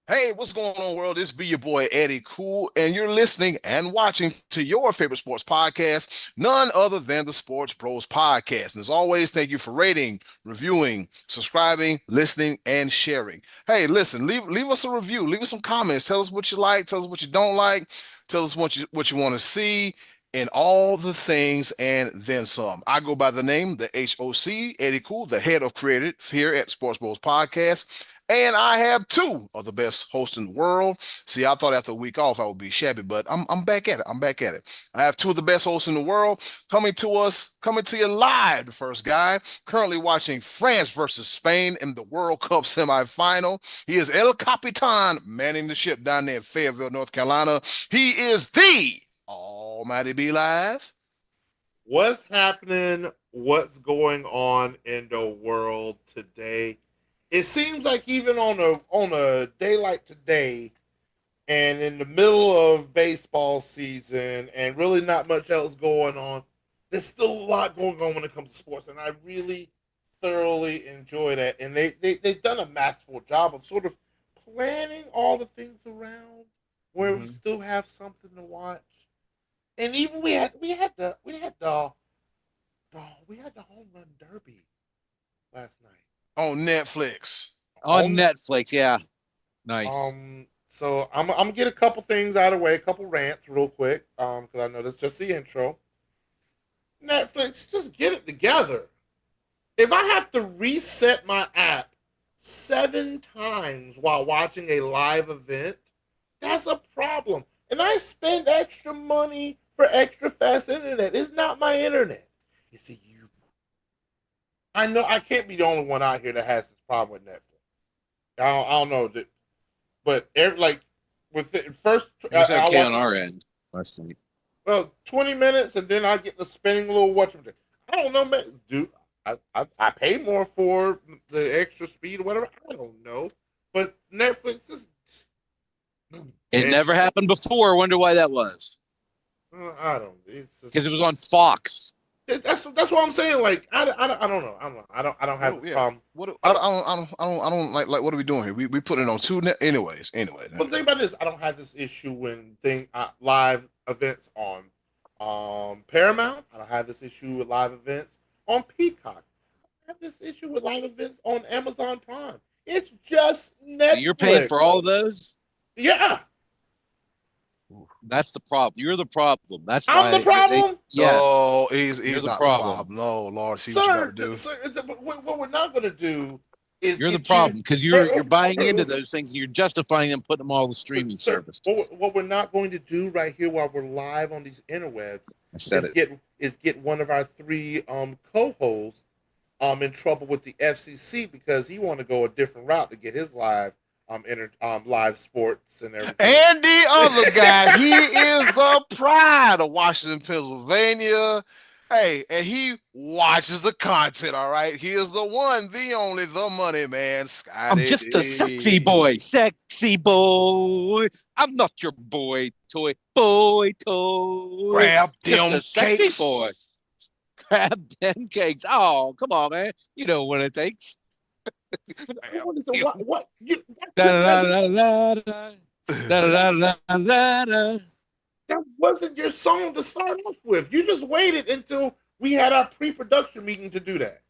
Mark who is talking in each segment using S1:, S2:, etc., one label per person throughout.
S1: Hey, what's going on, world? This be your boy Eddie Cool, and you're listening and watching to your favorite sports podcast, none other than the Sports Bros podcast. And as always, thank you for rating, reviewing, subscribing, listening, and sharing. Hey, listen, leave us a review, leave us some comments, tell us what you like, tell us what you don't like, tell us what you want to see. And all the things and then some. I go by the name, the HOC, Eddie Cool, the head of creative here at Sports Bros Podcast. And I have two of the best hosts in the world. See, I thought after a week off I would be shabby, but I'm back at it. I'm back at it. I have two of the best hosts in the world coming to you live. The first guy currently watching France versus Spain in the World Cup semifinal. He is El Capitan, manning the ship down there in Fayetteville, North Carolina. He is the Almighty Be Live.
S2: What's happening? What's going on in the world today? It seems like even on a day like today, and in the middle of baseball season, and really not much else going on, there's still a lot going on when it comes to sports, and I really thoroughly enjoy that. And they've done a masterful job of sort of planning all the things around where we still have something to watch. And even we had the home run derby last night.
S1: On Netflix.
S3: On Netflix, yeah. Nice.
S2: So I'm gonna get a couple things out of the way, a couple rants real quick, because I know that's just the intro. Netflix, just get it together. If I have to reset my app 7 times while watching a live event, that's a problem. And I spend extra money for extra fast internet. It's not my internet. You see, I know I can't be the only one out here that has this problem with Netflix. I don't know that, but like with it first,
S3: It was okay on our end last night.
S2: Well, 20 minutes, and then I get the spinning little watch. I don't know, man. Dude, I pay more for the extra speed or whatever. I don't know, but Netflix is.
S3: It never happened before. I wonder why that was.
S2: I don't.
S3: Because it was on Fox.
S2: That's what I'm saying. Like I don't know. I don't have a problem.
S1: I don't like what are we doing here? We put it on anyways.
S2: But the thing about this, I don't have this issue when live events on Paramount. I don't have this issue with live events on Peacock. I have this issue with live events on Amazon Prime. It's just Netflix.
S3: So you're paying for all of those?
S2: Yeah.
S3: That's the problem. You're the problem. That's
S2: I'm the problem.
S3: Yes.
S1: No, he's
S3: the
S1: not
S3: problem.
S1: the problem. No, Lord, see
S2: Sir,
S1: what you got to do.
S2: Sir, what we're not going to do is
S3: you're the problem because you're buying into those things and you're justifying them putting them all on the streaming service.
S2: What we're not going to do right here while we're live on these interwebs is get one of our three co-hosts in trouble with the FCC because he want to go a different route to get his live live sports and everything.
S1: And the other guy, he is the pride of Washington, Pennsylvania. Hey, and he watches the content, all right? He is the one, the only, the money man, Scotty.
S3: I'm just a sexy boy. I'm not your boy toy.
S1: Grab them
S3: just a
S1: cakes.
S3: Sexy boy. Grab them cakes. Oh, come on, man. You know what it takes.
S2: What? That wasn't your song to start off with. You just waited until we had our pre-production meeting to do that.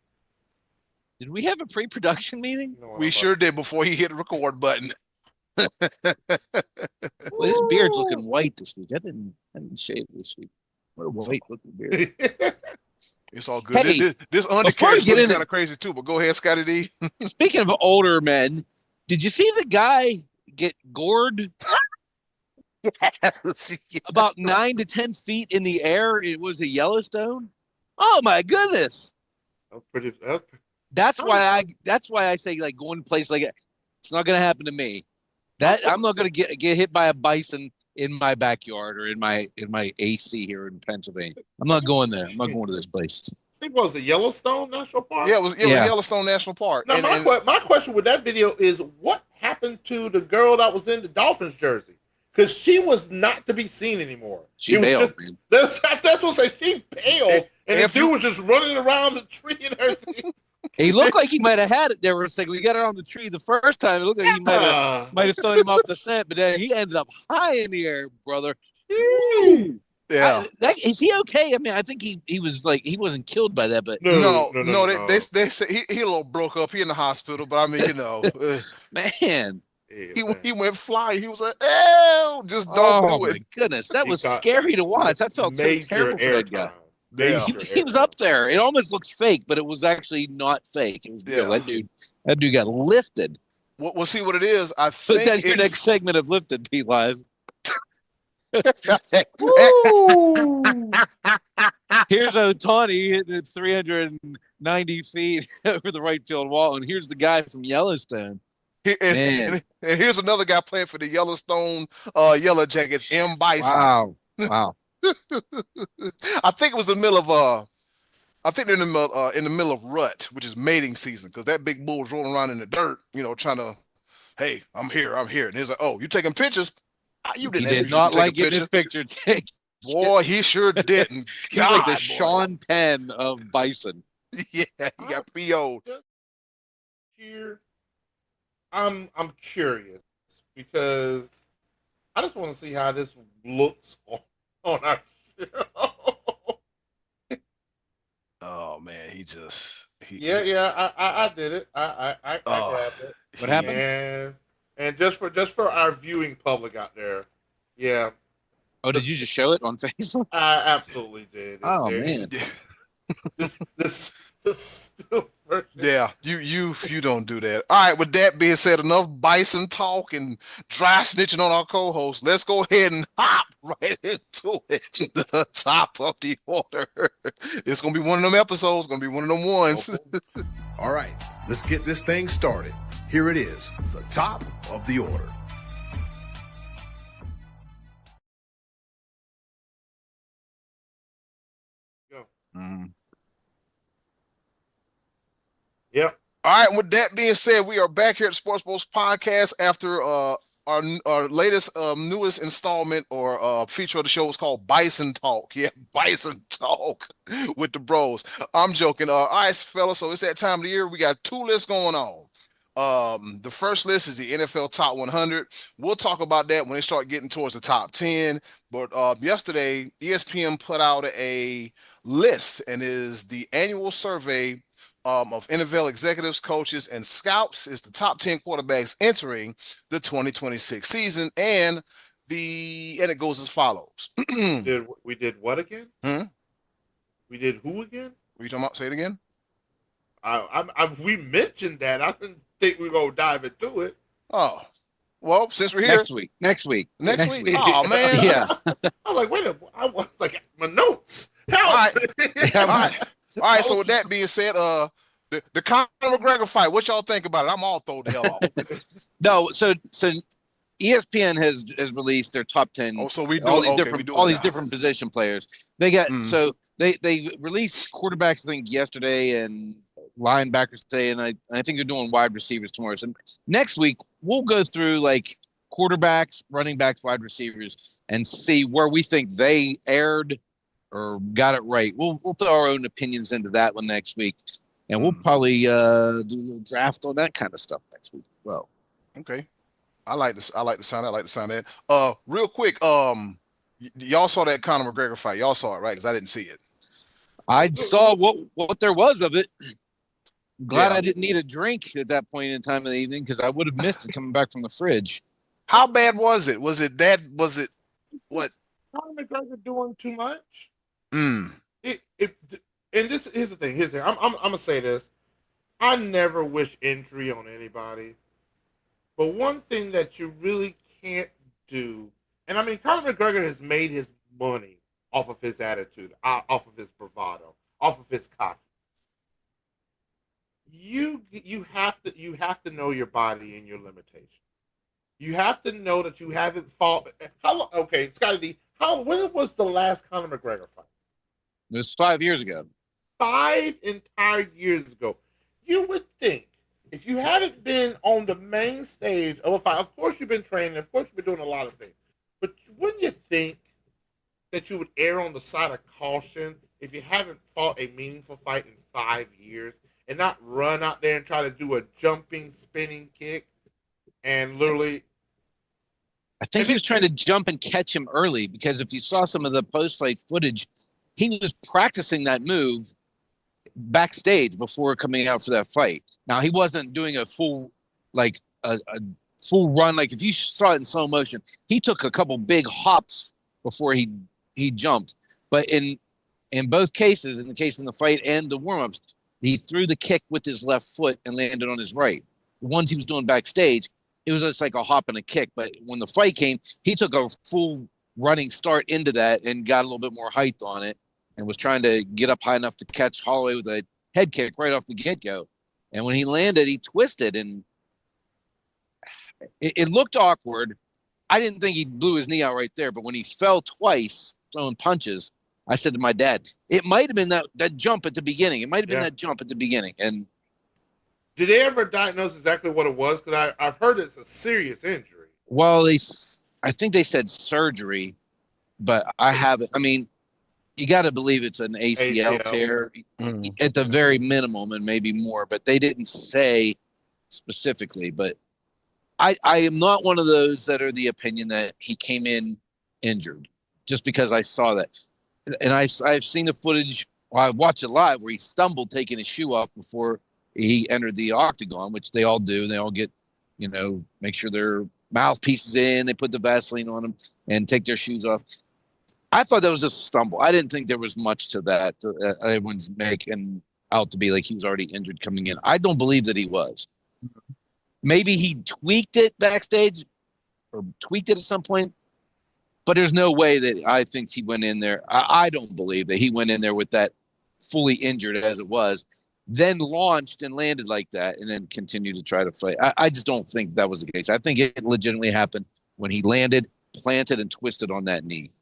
S3: Did we have a pre-production meeting?
S1: We sure did before he hit the record button.
S3: Well, his beard's looking white this week. I didn't shave this week. What a white looking beard.
S1: It's all good.
S3: Hey,
S1: this undercarriage is kind of crazy too, but go ahead, Scotty D.
S3: Speaking of older men, did you see the guy get gored about 9 to 10 feet in the air? It was a Yellowstone. Oh my goodness! That's why I say like going to a place like it. It's not going to happen to me. I'm not going to get hit by a bison in my backyard or in my AC here in Pennsylvania. I'm not going there. I'm not going to this place.
S2: I think it was a Yellowstone National Park.
S1: Yeah, it was Yellowstone National Park.
S2: Now, my question with that video is, what happened to the girl that was in the Dolphins jersey? Because she was not to be seen anymore.
S3: She bailed, man.
S2: That's what I say. She bailed, and the dude was just running around the tree and everything.
S3: He looked like he might have had it there for a second. We got it on the tree the first time. It looked like he might have thrown him off the scent, but then he ended up high in the air, brother. Woo!
S1: Yeah.
S3: Is he okay? I mean, I think he was like he wasn't killed by that, but
S1: No,
S2: No.
S1: they say he a little broke up. He in the hospital, but I mean,
S3: man,
S2: Yeah,
S1: he went flying. He was like, "Ew, just don't
S3: oh
S1: do
S3: my
S1: it."
S3: goodness, that
S2: he
S3: was
S2: got
S3: scary to watch. I felt so
S2: major
S3: terrible for that guy.
S2: airtime.
S1: Yeah,
S3: He was up there. It almost looks fake, but it was actually not fake. It was real.
S1: yeah.
S3: That dude got lifted.
S1: We'll see what it is. I
S3: Put
S1: think
S3: that in your next segment of Lifted, P Live.
S2: Woo!
S3: Here's Otani hitting it 390 feet over the right field wall, and here's the guy from Yellowstone. Man,
S1: and here's another guy playing for the Yellowstone Yellow Jackets, M. Bison.
S3: wow.
S1: I think it was the middle of I think they're in the middle of rut, which is mating season, because that big bull's rolling around in the dirt, trying to, hey, I'm here. And he's like, oh, you taking pictures? You
S3: He
S1: didn't ask
S3: did
S1: me to
S3: not
S1: take a
S3: like getting his
S1: picture.
S3: picture taken.
S1: Boy, he sure didn't.
S3: He was like the
S1: God, boy.
S3: Sean Penn of Bison.
S1: Yeah, he got PO'd.
S2: Here, I'm curious because I just want to see how this looks on our show.
S1: Oh man,
S2: I did it. I grabbed it.
S3: What happened?
S2: And just for our viewing public out there, yeah.
S3: Oh, did you just show it on Facebook?
S2: I absolutely did.
S3: Oh man.
S2: This still version.
S1: Yeah, you don't do that. All right, with that being said, enough bison talk and dry snitching on our co-host. Let's go ahead and hop right into it. The top of the order. It's gonna be one of them episodes, gonna be one of them ones.
S4: All right, let's get this thing started. Here it is, the top of the order.
S2: Go.
S3: Mhm.
S2: Yep.
S1: All right, with that being said, we are back here at SportsBros Podcast after our latest newest installment or feature of the show is called Bison Talk. Yeah, Bison Talk with the bros. I'm joking. All right, fellas, so it's that time of the year. We got two lists going on. The first list is the NFL Top 100. We'll talk about that when they start getting towards the top 10. But yesterday, ESPN put out a list, and is the annual survey of NFL executives, coaches, and scouts. Is the top 10 quarterbacks entering the 2026 season, and it goes as follows.
S2: We did what again? We did who again?
S1: What are you talking about? Say it again.
S2: We mentioned that. I didn't think we were gonna dive into it.
S1: Oh, well, since we're here
S3: Next week.
S1: next week.
S2: week.
S1: Oh man.
S3: Yeah.
S2: I was like, wait a minute. I was like, my notes. Help.
S1: All right. All right. So with that being said, the Conor McGregor fight. What y'all think about it? I'm all thrown the hell off.
S3: No, so ESPN has released their top 10.
S1: Oh, so we do
S3: all these
S1: okay,
S3: different
S1: we
S3: all
S1: it
S3: these
S1: now.
S3: different position players. They got
S1: Mm.
S3: they released quarterbacks I think yesterday and linebackers today, and I think they're doing wide receivers tomorrow. So next week we'll go through like quarterbacks, running backs, wide receivers, and see where we think they erred or got it right. We'll throw our own opinions into that one next week, and we'll probably do a little draft on that kind of stuff next week as well.
S1: Okay. I like this. I like the sound. I like the sound of that. Real quick, y'all saw that Conor McGregor fight. Y'all saw it, right? Because I didn't see it.
S3: I saw what there was of it. Glad
S1: Yeah.
S3: I didn't need a drink at that point in time of the evening because I would have missed it coming back from the fridge.
S1: How bad was it? Was it that? Was it what?
S2: Conor McGregor doing too much?
S1: Mm.
S2: And here's the thing. I'm gonna say this. I never wish injury on anybody, but one thing that you really can't do, and I mean, Conor McGregor has made his money off of his attitude, off of his bravado, off of his cocky. You have to know your body and your limitations. You have to know that you haven't fought. Okay, Scotty D. When was the last Conor McGregor fight?
S3: It was 5 years ago.
S2: 5 entire years ago. You would think if you haven't been on the main stage of a fight, of course you've been training, of course you've been doing a lot of things, but wouldn't you think that you would err on the side of caution if you haven't fought a meaningful fight in 5 years? and not run out there and try to do a jumping, spinning kick and literally.
S3: I think
S2: And
S3: he
S2: then,
S3: was trying to jump and catch him early because if you saw some of the post-fight footage, he was practicing that move backstage before coming out for that fight. Now he wasn't doing a full like a full run. Like if you saw it in slow motion, he took a couple big hops before he jumped. But in both cases, in the case in the fight and the warm-ups, he threw the kick with his left foot and landed on his right. The ones he was doing backstage, it was just like a hop and a kick. But when the fight came, he took a full running start into that and got a little bit more height on it and was trying to get up high enough to catch Holloway with a head kick right off the get-go. And when he landed, he twisted, and it looked awkward. I didn't think he blew his knee out right there, but when he fell twice throwing punches, I said to my dad, it might have been that jump at the beginning. It might have been that jump at the beginning. And
S2: did they ever diagnose exactly what it was? Because I've heard it's a serious injury.
S3: well, I think they said surgery, but I haven't. I mean, you got to believe it's an ACL tear at the very minimum and maybe more, but they didn't say specifically. But I am not one of those that are the opinion that he came in injured just because I saw that. And I've seen the footage. Well, I watched it live where he stumbled taking his shoe off before he entered the octagon, which they all do. They all get, make sure their mouthpieces in. They put the Vaseline on them and take their shoes off. I thought that was just a stumble. I didn't think there was much to that. Everyone's making out to be like he was already injured coming in. I don't believe that he was. Maybe he tweaked it backstage or tweaked it at some point. But there's no way that I think he went in there. I don't believe that he went in there with that fully injured as it was, then launched and landed like that, and then continued to try to fight. I just don't think that was the case. I think it legitimately happened when he landed, planted, and twisted on that knee.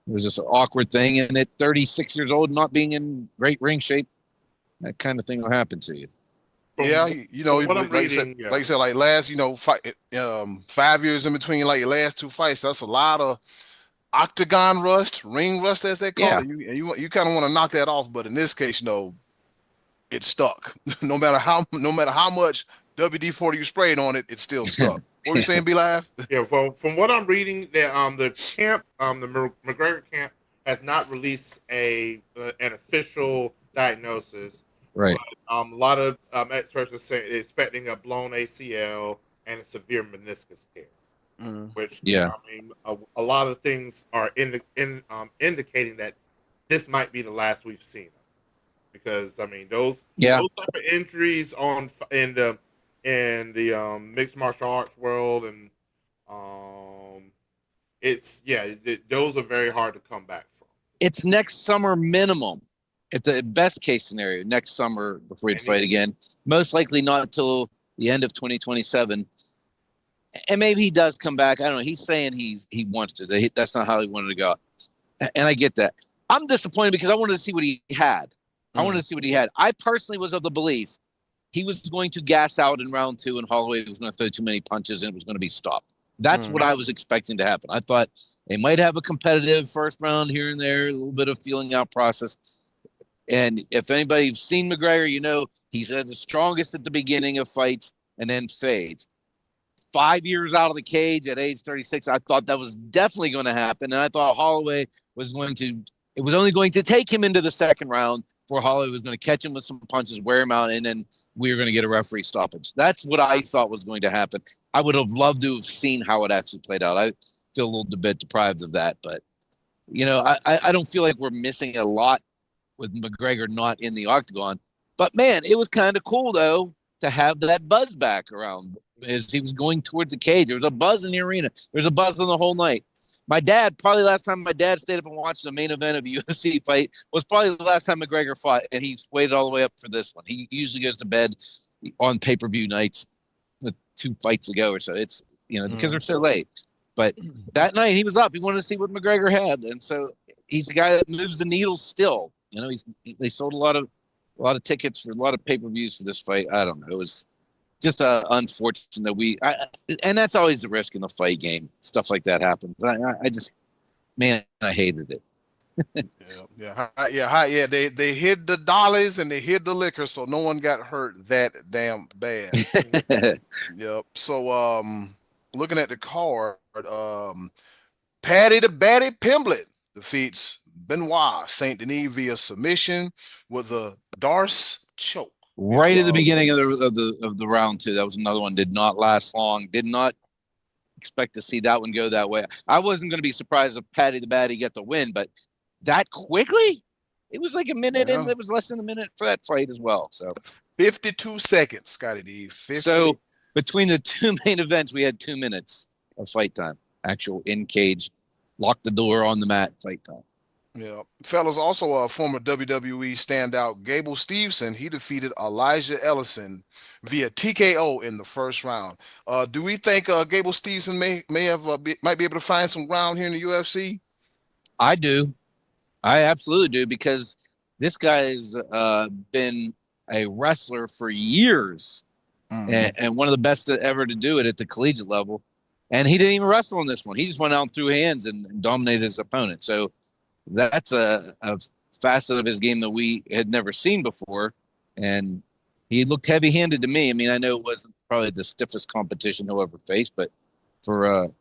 S3: It was just an awkward thing, and at 36 years old, not being in great ring shape, that kind of thing will happen to you.
S1: Yeah,
S2: what I'm reading,
S1: like you said, like last, fight, 5 years in between, like your last two fights, that's a lot of octagon rust, ring rust, as they call it. You kind of want to knock that off, but in this case, it stuck. no matter how much WD-40 you sprayed on it, it's still stuck. What were you saying, B-Live?
S2: Yeah, from what I'm reading, the camp, the McGregor camp, has not released an official diagnosis.
S3: Right.
S2: But, a lot of experts are expecting a blown ACL and a severe meniscus tear. Which I mean, a lot of things are indicating that this might be the last we've seen, because I mean those type of injuries in the mixed martial arts world, and those are very hard to come back from.
S3: It's next summer minimum. At the best case scenario, next summer before he'd fight again. Most likely not until the end of 2027. And maybe he does come back. I don't know. He's saying he wants to. That's not how he wanted to go. And I get that. I'm disappointed because I wanted to see what he had. I wanted to see what he had. I personally was of the belief he was going to gas out in round 2 and Holloway was going to throw too many punches and it was going to be stopped. That's what I was expecting to happen. I thought they might have a competitive first round here and there, a little bit of feeling out process. And if anybody's seen McGregor, he's at the strongest at the beginning of fights and then fades. 5 years out of the cage at age 36, I thought that was definitely going to happen. And I thought Holloway was only going to take him into the second round before Holloway was going to catch him with some punches, wear him out, and then we were going to get a referee stoppage. That's what I thought was going to happen. I would have loved to have seen how it actually played out. I feel a little bit deprived of that, but I don't feel like we're missing a lot with McGregor not in the octagon. But man, it was kind of cool though to have that buzz back around as he was going towards the cage. There was a buzz in the arena. There was a buzz on the whole night. My dad, probably last time my dad stayed up and watched the main event of a UFC fight was probably the last time McGregor fought, and he waited all the way up for this one. He usually goes to bed on pay-per-view nights with 2 fights ago or so. It's, because they're so late. But that night he was up. He wanted to see what McGregor had, and so he's the guy that moves the needle still. They sold a lot of tickets for a lot of pay-per-views for this fight. I don't know. It was just unfortunate that and that's always the risk in the fight game. Stuff like that happens. I just, man, I hated it.
S1: Yeah. They hid the dollars and they hid the liquor, so no one got hurt that damn bad. Yep. So looking at the card, Patty the Batty Pimblett defeats Benoit Saint Denis via submission with a Darce choke. Yep.
S3: Right at the beginning of the round two. That was another one. Did not last long. Did not expect to see that one go that way. I wasn't going to be surprised if Patty the Batty got the win, but that quickly? It was like a minute, and
S1: Yeah.
S3: it was less than a minute for that fight as well. So
S1: 52 seconds, Scotty D. 50.
S3: So between the two main events, we had 2 minutes of fight time. Actual in cage, lock the door on the mat fight time.
S1: Yeah. Fellas, also a former WWE standout, Gable Steveson, he defeated Elijah Ellison via TKO in the first round. Do we think Gable Steveson might be able to find some ground here in the UFC?
S3: I do. I absolutely do because this guy's been a wrestler for years and one of the best ever to do it at the collegiate level. And he didn't even wrestle in this one. He just went out and threw hands and dominated his opponent. So that's a facet of his game that we had never seen before. And he looked heavy-handed to me. I mean, I know it wasn't probably the stiffest competition he'll ever face, but for a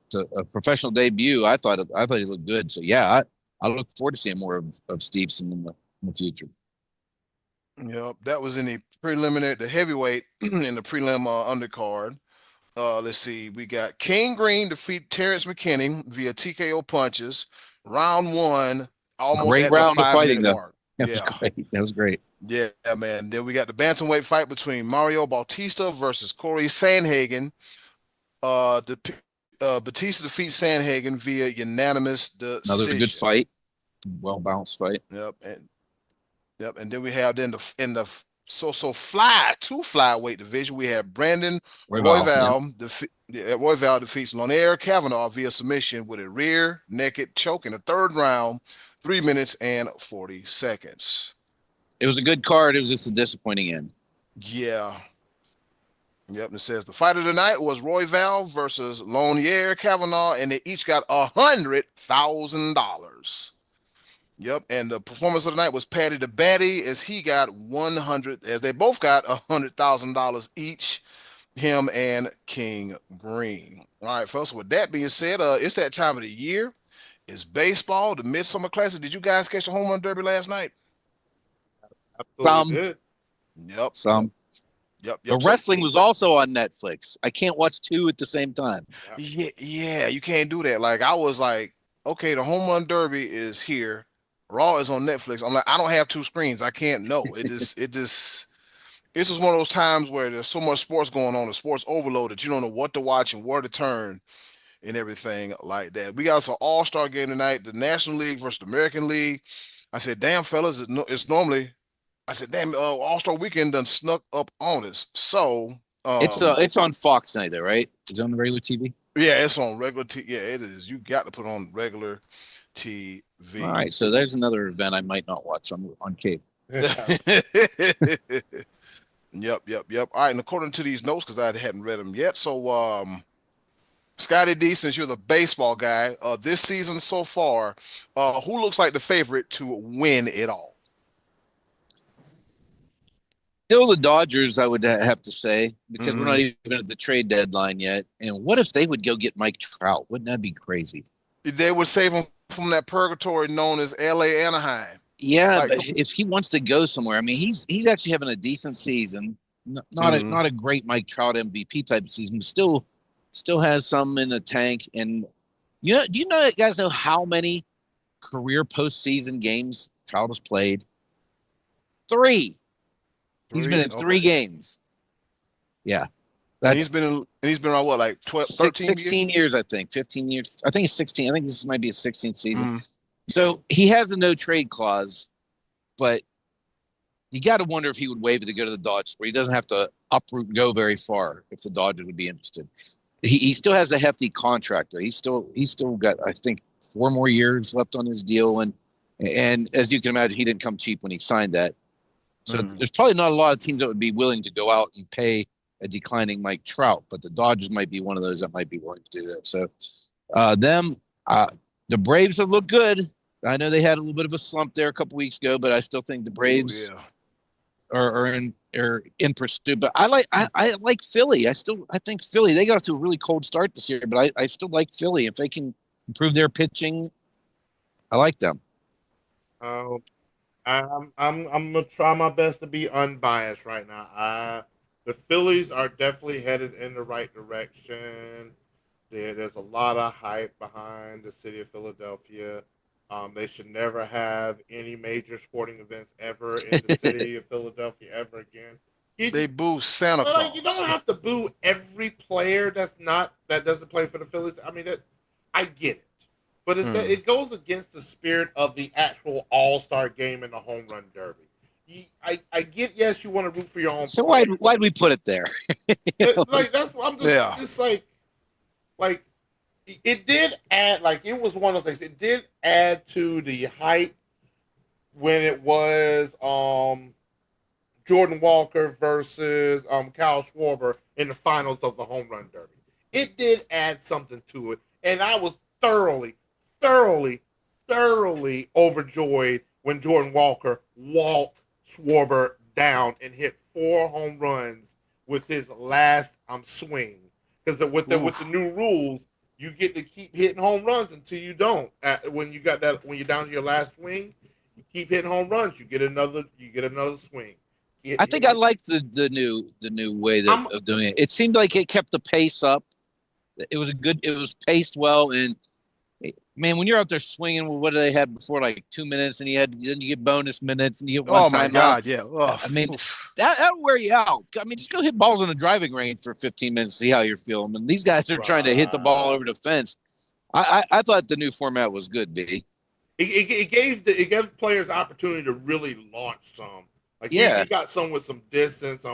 S3: professional debut, I thought he looked good. So yeah, I look forward to seeing more of Stevenson in the future.
S1: Yep, that was in the heavyweight in the prelim undercard. Let's see, we got King Green defeat Terrence McKinney via TKO punches. Round one, almost
S3: Great
S1: at the
S3: round of
S1: 5 minute
S3: fighting, though.
S1: mark.
S3: That was
S1: Yeah,
S3: great. That was great.
S1: yeah, man. Then we got the bantamweight fight between Mario Bautista versus Corey Sandhagen. The Batista defeats Sandhagen via unanimous
S3: Another good
S1: decision.
S3: fight, well balanced fight.
S1: And then we have two flyweight division. We have Brandon Royval defeats Lonaire Kavanaugh via submission with a rear naked choke in the third round, 3 minutes and 40 seconds.
S3: It was a good card. It was just a disappointing end.
S1: Yeah. Yep, and it says the fight of the night was Royval versus Lonaire Kavanaugh, and they each got $100,000. Yep, and the performance of the night was Patty the Batty, as he got 100, as they both got $100,000 each, him and King Green. All right, folks. With that being said, it's that time of the year. It's baseball, the Midsummer Classic. Did you guys catch the home run derby last night?
S2: Absolutely did.
S1: Yep. Yep.
S3: The wrestling was also on Netflix. I can't watch two at the same time.
S1: Yeah, you can't do that. Like I was like, okay, the home run derby is here. Raw is on Netflix. I'm like, I don't have two screens. I can't know. It's just one of those times where there's so much sports going on, the sports overload that you don't know what to watch and where to turn and everything like that. We got us an all-star game tonight, the National League versus the American League. I said, damn, fellas, it's normally, I said, damn, all-star weekend done snuck up on us. So
S3: it's on Fox tonight, though, right? Is it on the regular TV?
S1: Yeah, it's on regular TV. Yeah, it is. You got to put on regular TV.
S3: All right, so there's another event I might not watch on cable.
S1: Yep. All right, and according to these notes, because I hadn't read them yet, so Scotty D, since you're the baseball guy, this season so far, who looks like the favorite to win it all?
S3: Still the Dodgers, I would have to say, because we're not even at the trade deadline yet. And what if they would go get Mike Trout? Wouldn't that be crazy?
S1: They would save him from that purgatory known as L.A. Anaheim.
S3: Yeah, but if he wants to go somewhere, I mean, he's actually having a decent season. Not a great Mike Trout MVP type of season, but still has some in the tank. And do you guys know how many career postseason games Trout has played? 3. He's been in 3 games. Yeah.
S1: He's been around what, like 12, 13
S3: 16 years, I think. 15 years. I think it's 16. I think this might be his 16th season. So he has a no trade clause, but you got to wonder if he would waive it to go to the Dodgers, where he doesn't have to uproot and go very far if the Dodgers would be interested. He still has a hefty contract, though. He's still got, I think, 4 more years left on his deal, and as you can imagine, he didn't come cheap when he signed that. So there's probably not a lot of teams that would be willing to go out and pay a declining Mike Trout, but the Dodgers might be one of those that might be willing to do that. So the Braves have looked good. I know they had a little bit of a slump there a couple weeks ago, but I still think the
S1: Oh
S3: Braves
S1: yeah.
S3: are in pursuit. But I like Philly. I think Philly, they got off to a really cold start this year, but I still like Philly. If they can improve their pitching, I like them.
S2: Um, I'm gonna try my best to be unbiased right now. The Phillies are definitely headed in the right direction. There's a lot of hype behind the city of Philadelphia. They should never have any major sporting events ever in the city of Philadelphia ever again.
S1: They boo Santa
S2: But like, you
S1: Claus.
S2: don't have to boo every player that doesn't play for the Phillies. I mean, I get it, but
S1: Hmm.
S2: it goes against the spirit of the actual All Star game and the Home Run Derby. I get, yes, you want to root for your own
S3: So
S2: player.
S3: why'd we put it there?
S2: Like, that's what I'm just
S1: Yeah.
S2: it's like it did add, like, it was one of those things. It did add to the hype when it was Jordan Walker versus Kyle Schwarber in the finals of the Home Run Derby. It did add something to it, and I was thoroughly, thoroughly, thoroughly overjoyed when Jordan Walker walked Schwarber down and hit 4 home runs with his last swing. Because with the
S1: Oof.
S2: new rules, you get to keep hitting home runs until you don't. When you're down to your last swing, you keep hitting home runs. You get another swing.
S3: I think I
S2: You,
S3: like the new way that
S2: I'm
S3: of doing it. It seemed like it kept the pace up. It was paced well, and man, when you're out there swinging, what they had before, like 2 minutes, and then you get bonus minutes, and you get one
S1: Oh my
S3: timeout.
S1: God. Yeah. Oh,
S3: I mean,
S1: oof.
S3: that'll wear you out. I mean, just go hit balls on the driving range for 15 minutes, see how you're feeling. And these guys are trying to hit the ball
S2: right.
S3: over the fence. I thought the new format was good, B.
S2: It gave players opportunity to really launch some. Like, you
S3: Yeah,
S2: got some with some distance.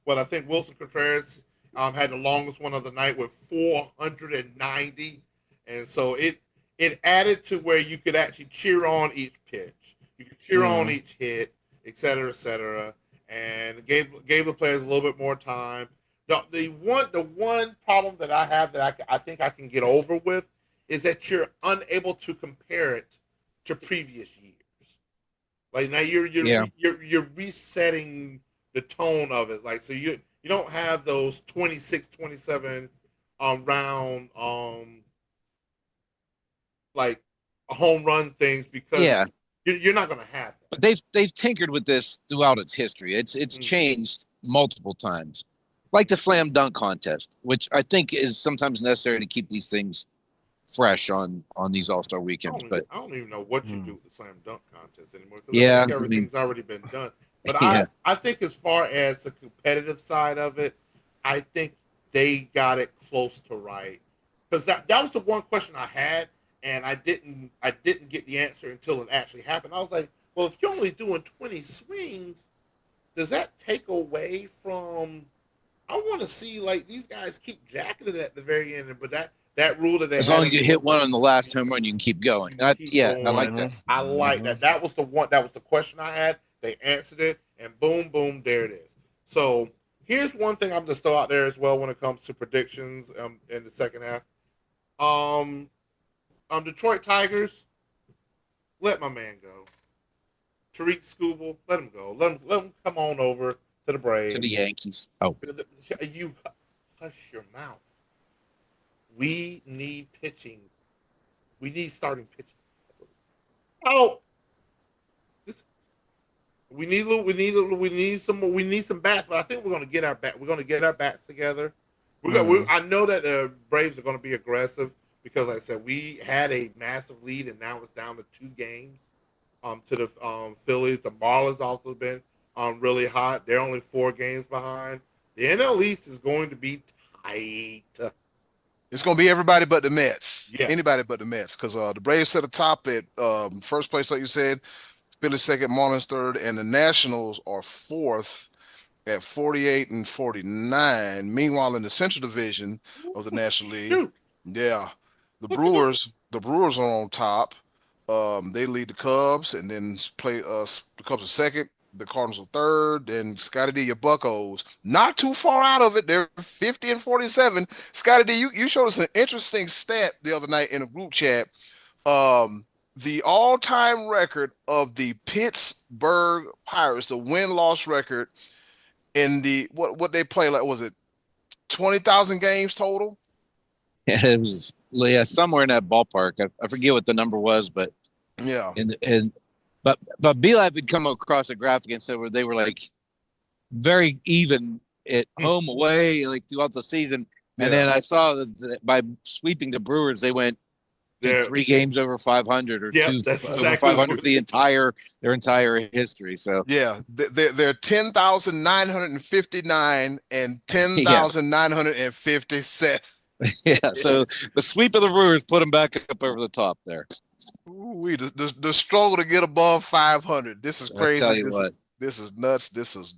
S2: Well, I think Wilson Contreras had the longest one of the night with 490, and so it added to where you could actually cheer on each pitch. You could cheer on
S1: Mm.
S2: each hit, et cetera, and gave the players a little bit more time. The one problem that I have that I think I can get over with is that you're unable to compare it to previous years. Like, now
S3: yeah.
S2: you're resetting the tone of it. Like, so you don't have those 26, 27 round like home run things, because
S3: Yeah,
S2: you're not gonna have
S3: but they've tinkered with this throughout its history. It's
S2: that. Mm-hmm.
S3: changed multiple times, like the slam dunk contest, which I think is sometimes necessary to keep these things fresh on these All Star weekends. But
S2: I don't even know what you do
S1: Mm.
S2: with the slam dunk contest anymore, because I
S3: yeah,
S2: think
S3: I mean,
S2: everything's already been done. But I
S3: yeah,
S2: I think, as far as the competitive side of it, I think they got it close to right, because that was the one question I had, and I didn't get the answer until it actually happened. I was like, well, if you're only doing 20 swings, does that take away from? I want to see, like, these guys keep jacking it at the very end, but that rule that they
S3: as
S2: had
S3: long as
S2: in
S3: you
S2: the
S3: hit one on the last home run, you can keep going.
S2: you can keep
S3: Yeah, I like
S2: going.
S3: that.
S1: Mhm.
S2: I like
S1: Mhm.
S2: that. That was the one. That was the question I had. They answered it, and boom, boom, there it is. So here's one thing I'm just throw out there as well when it comes to predictions in the second half. Um, Detroit Tigers, let my man go. Tariq Skubal, let him go. Let him come on over to the
S3: To the
S2: Braves.
S3: Yankees. Oh,
S2: You hush your mouth. We need pitching. We need starting pitching. Oh, this we need some bats, but I think we're gonna get our bats together.
S1: Mhm.
S2: I know that the Braves are gonna be aggressive, because, like I said, we had a massive lead, and now it's down to 2 games to the Phillies. The Marlins also been really hot. They're only 4 games behind. The NL East is going to be tight.
S1: It's gonna be everybody but the Mets.
S2: Yes.
S1: Anybody but the Mets, because the Braves set atop at first place, like you said. Philly second, Marlins third, and the Nationals are fourth at 48 and 49. Meanwhile, in the Central Division of the
S2: Ooh,
S1: National League,
S2: shoot.
S1: yeah,
S2: What you got?
S1: The Brewers are on top. They lead the Cubs, and then play the Cubs are second. The Cardinals are third. Then Scotty D, your Buccos, not too far out of it. They're 50 and 47. Scotty D, you showed us an interesting stat the other night in a group chat. Um, the all-time record of the Pittsburgh Pirates, the win-loss record in the what they play, like, was it 20,000 games total?
S3: It was, yeah, somewhere in that ballpark. I forget what the number was, but
S1: Yeah.
S3: and but B-Live had come across a graphic and said where they were like very even at home, away, like throughout the season. And then
S1: Yeah.
S3: I saw that by sweeping the Brewers, they went, I think,
S2: Yeah,
S3: 3 games over 500 or
S2: yep,
S3: two
S2: that's
S3: over
S2: exactly
S3: 500
S2: what.
S3: for their entire history. So
S1: Yeah, they're 10,959 and
S3: yeah,
S1: 10,957.
S3: yeah. So the sweep of the Brewers put them back up over the top there.
S1: We the struggle to get above 500. This is
S3: I
S1: crazy.
S3: tell you what.
S1: This is nuts. This is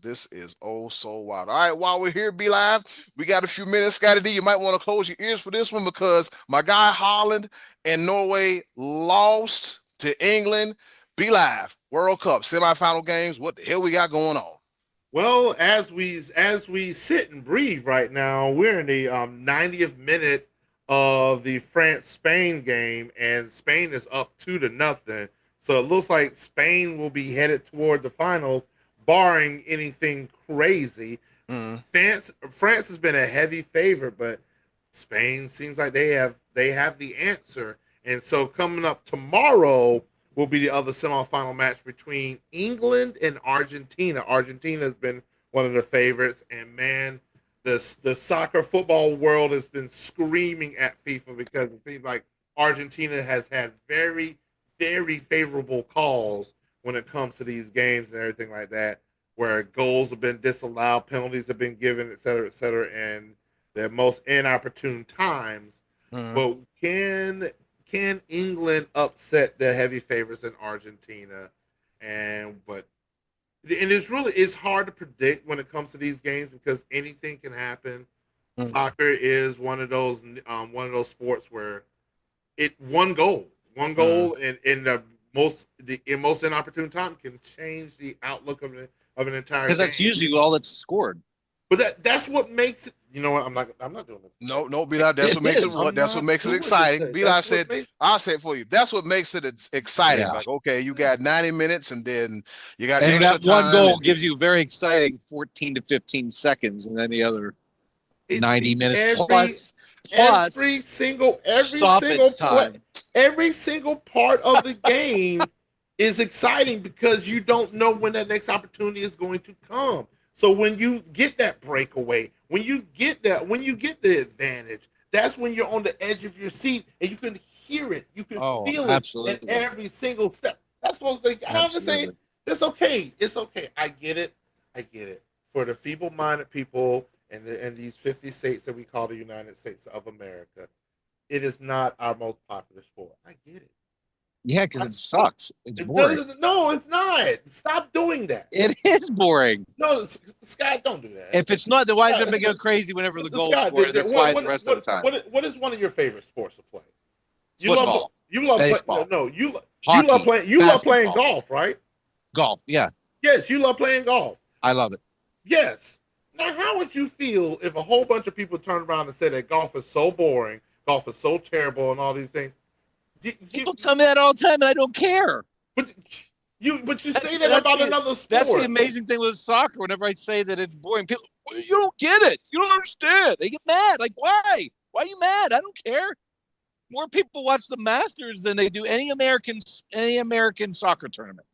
S1: oh so wild. All right, while we're here, Be Live, we got a few minutes. Scotty D, you might want to close your ears for this one because my guy Holland and Norway lost to England. Be Live, World Cup semifinal games. What the hell we got going on?
S2: Well, as we sit and breathe right now, we're in the 90th minute of the France Spain game, and Spain is up 2-0. So it looks like Spain will be headed toward the final, barring anything crazy.
S1: Mm,
S2: France has been a heavy favorite, but Spain seems like they have the answer. And so coming up tomorrow will be the other semifinal match between England and Argentina. Argentina has been one of the favorites, and man, the soccer football world has been screaming at FIFA because it seems like Argentina has had very, very favorable calls when it comes to these games and everything like that, where goals have been disallowed, penalties have been given, et cetera, and the most inopportune times.
S1: mm,
S2: But can England upset the heavy favorites in Argentina? And it's hard to predict when it comes to these games because anything can happen.
S1: mm,
S2: Soccer is one of those sports where it one
S1: mm.
S2: goal in the most inopportune time can change the outlook of an entire
S3: Because that's
S2: game.
S3: usually all that's scored.
S2: But that's what makes it. You know what? I'm not doing this.
S1: No, no, Be Live. That's
S3: It
S1: what makes it.
S3: is.
S1: What?
S2: I'm
S1: That's what
S2: not
S1: makes it
S2: doing this.
S1: exciting. Be
S2: That's
S1: Live
S2: what
S1: said.
S2: makes.
S1: I'll say it for you. That's what makes it exciting.
S3: Yeah.
S1: Like, okay, you got 90 minutes, and then you got
S3: And
S1: extra
S3: that one
S1: time,
S3: goal
S1: and
S3: gives you very exciting 14 to 15 seconds, and then the other
S2: It's
S3: 90 minutes
S2: every
S3: plus
S2: every
S3: plus
S2: single every single
S3: stoppage
S2: play,
S3: time.
S2: every single part of the game is exciting because you don't know when that next opportunity is going to come. So when you get that breakaway, when you get the advantage, that's when you're on the edge of your seat and you can hear it, you can
S3: Oh,
S2: feel it in
S3: absolutely.
S2: every single step. That's what I'm saying.
S3: Absolutely.
S2: It's okay. It's okay. I get it. I get it. For the feeble-minded people and these 50 states that we call the United States of America, it is not our most popular sport. I get it.
S3: Yeah, because it sucks. It's
S2: It
S3: boring.
S2: doesn't. No, it's not. Stop doing that.
S3: It is boring.
S2: No, Scott, don't do that.
S3: If it's not, then why does
S2: Scott,
S3: everybody go crazy whenever the goals
S2: Scott,
S3: score and they're
S2: what
S3: quiet the
S2: what
S3: rest of the
S2: what
S3: time?
S2: what is one of your favorite sports to play? You love
S3: Football,
S2: you love play,
S3: baseball,
S2: no you love
S3: hockey,
S2: playing
S3: basketball,
S2: golf, right?
S3: golf. Yeah,
S2: Yes, you love playing golf.
S3: I love it.
S2: Yes. Now, how would you feel if a whole bunch of people turned around and said that golf is so boring, golf is so terrible, and all these things? You,
S3: People tell me that all the time, and I don't care.
S2: but you
S3: That's
S2: say that
S3: that's
S2: about
S3: the
S2: another
S3: that's the
S2: sport.
S3: amazing thing with soccer. Whenever I say that it's boring, people, "Well, you don't get it. You don't understand. They get mad. Like, why? Why are you mad? I don't care. More people watch the Masters than they do any American soccer tournament.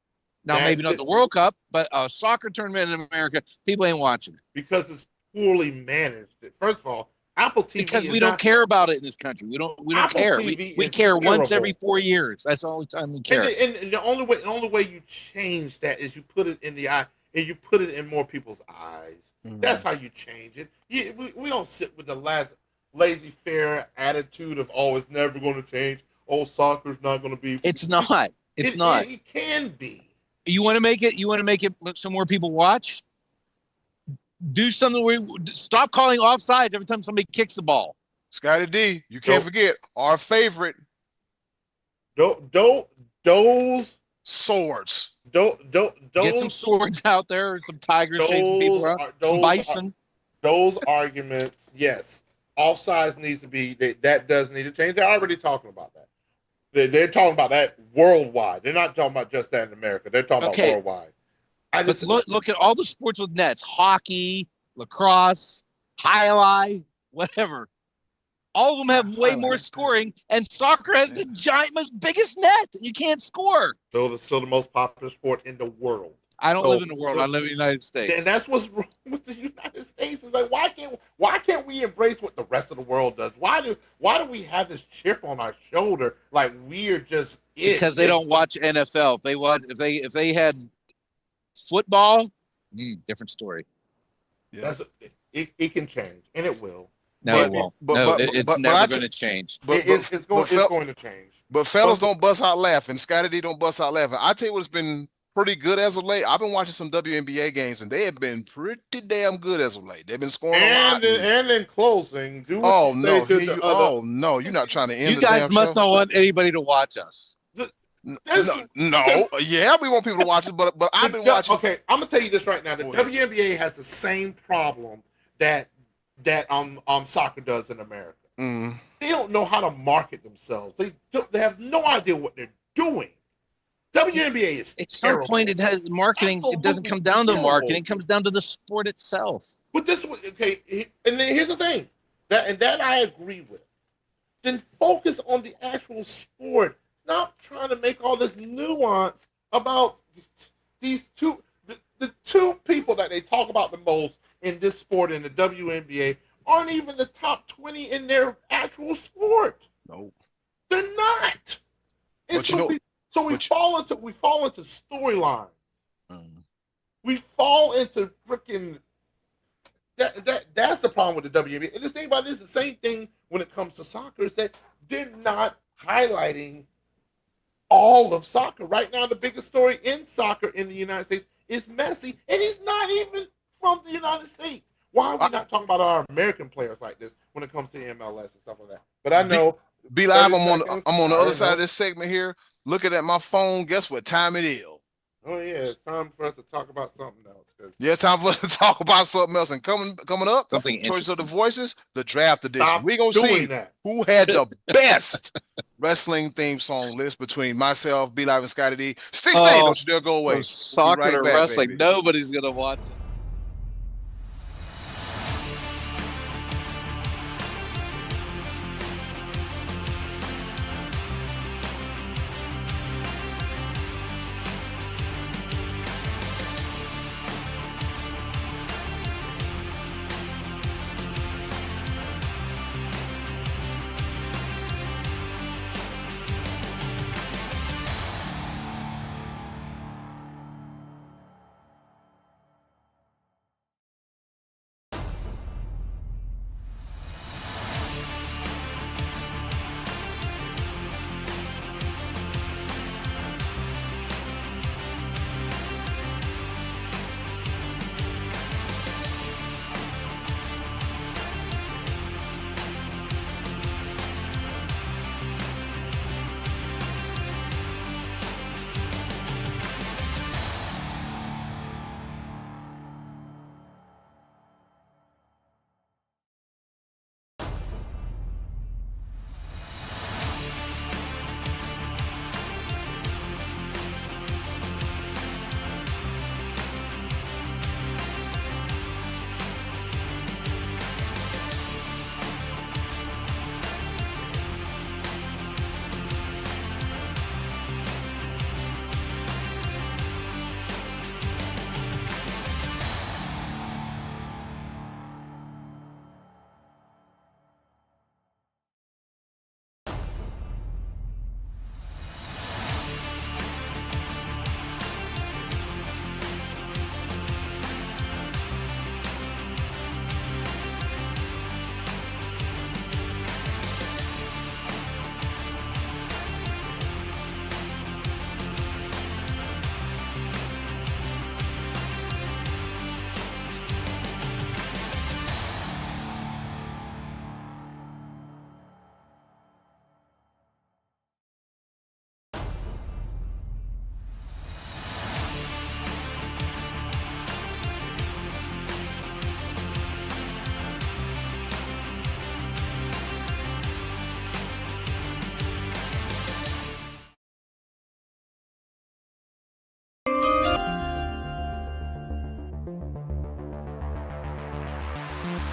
S3: Now,
S2: That
S3: maybe not the World Cup, but a soccer tournament in America, people ain't watching
S2: because it's poorly managed. First of all, Apple TV
S3: because
S2: is
S3: we don't
S2: not.
S3: care about it in this country. We don't
S2: Apple
S3: care.
S2: TV
S3: We
S2: is
S3: care once every
S2: terrible.
S3: 4 years. That's the only time we
S2: And
S3: care.
S2: the only way you change that is you put it in the eye and you put it in more people's eyes. That's
S1: mm.
S2: how you change it. We don't sit with the last lazy fair attitude of it's never going to change. Oh, soccer's not going to be.
S3: It's not. It's
S2: It,
S3: not.
S2: it it can be.
S3: You want to make it. You want to make it so more people watch. Do something where stop calling offside every time somebody kicks the ball.
S1: Scotty D, you can't
S2: Don't
S1: forget our favorite
S2: don't those
S1: swords.
S2: don't
S3: Get some
S2: those
S3: swords out there, some tigers chasing people
S2: those
S3: around,
S2: are
S3: some
S2: those are
S3: bison.
S2: those arguments. Yes, offsides needs to be that does need to change. They're already talking about that. They're talking about that worldwide. They're not talking about just that in America. They're talking about
S3: Okay,
S2: worldwide.
S3: but look at all the sports with nets: hockey, lacrosse, highlight, whatever. All of them have way more scoring, and soccer has the most biggest net. You can't score.
S2: So it's still the most popular sport in the world.
S3: I don't live in the world. I live in the United States.
S2: And that's what's wrong with the United States. It's like why can't we embrace what the rest of the world does? Why do we have this chip on our shoulder like we're just it?
S3: Because they don't watch NFL. If they had football, different story.
S2: Yeah. It can change, and it will.
S3: No, it won't. It's never going to change.
S2: It's going to change.
S1: But fellas don't bust out laughing. Scotty D don't bust out laughing. I tell you what's been pretty good as of late. I've been watching some WNBA games, and they have been pretty damn good as of late. They've been scoring a lot.
S2: And in closing, you're
S1: no, you're not trying to end.
S3: You guys must not want anybody to watch us.
S1: No, yeah, we want people to watch it, but I've been watching.
S2: Okay, I'm gonna tell you this right now. The WNBA has the same problem that soccer does in America. They don't know how to market themselves. They have no idea what they're doing. WNBA is
S3: at some point it has marketing. It doesn't come down to marketing. It comes down to the sport itself.
S2: But and then here's the thing that I agree with. Then focus on the actual sport. Stop trying to make all this nuance about these two. The two people that they talk about the most in this sport in the WNBA aren't even the top 20 in their actual sport.
S1: No,
S2: they're not. So we fall into storylines. We fall into freaking that's the problem with the WNBA. And the thing about this, the same thing when it comes to soccer is that they're not highlighting all of soccer. Right now, the biggest story in soccer in the United States is Messi, and he's not even from the United States. Why are we not talking about our American players like this when it comes to MLS and stuff like that? But I know.
S1: Be live. I'm on the other side of this segment here. Looking at my phone. Guess what time it is?
S2: Oh yeah, it's time for us to talk about something else.
S1: Yeah, it's time for us to talk about something else. And coming up, Choice of the Voices, the draft edition. We're gonna see who had the best wrestling theme song list between myself, B Live, and Scotty D. Stay, don't you dare go away.
S3: Soccer we'll or wrestling, baby. Nobody's gonna watch it.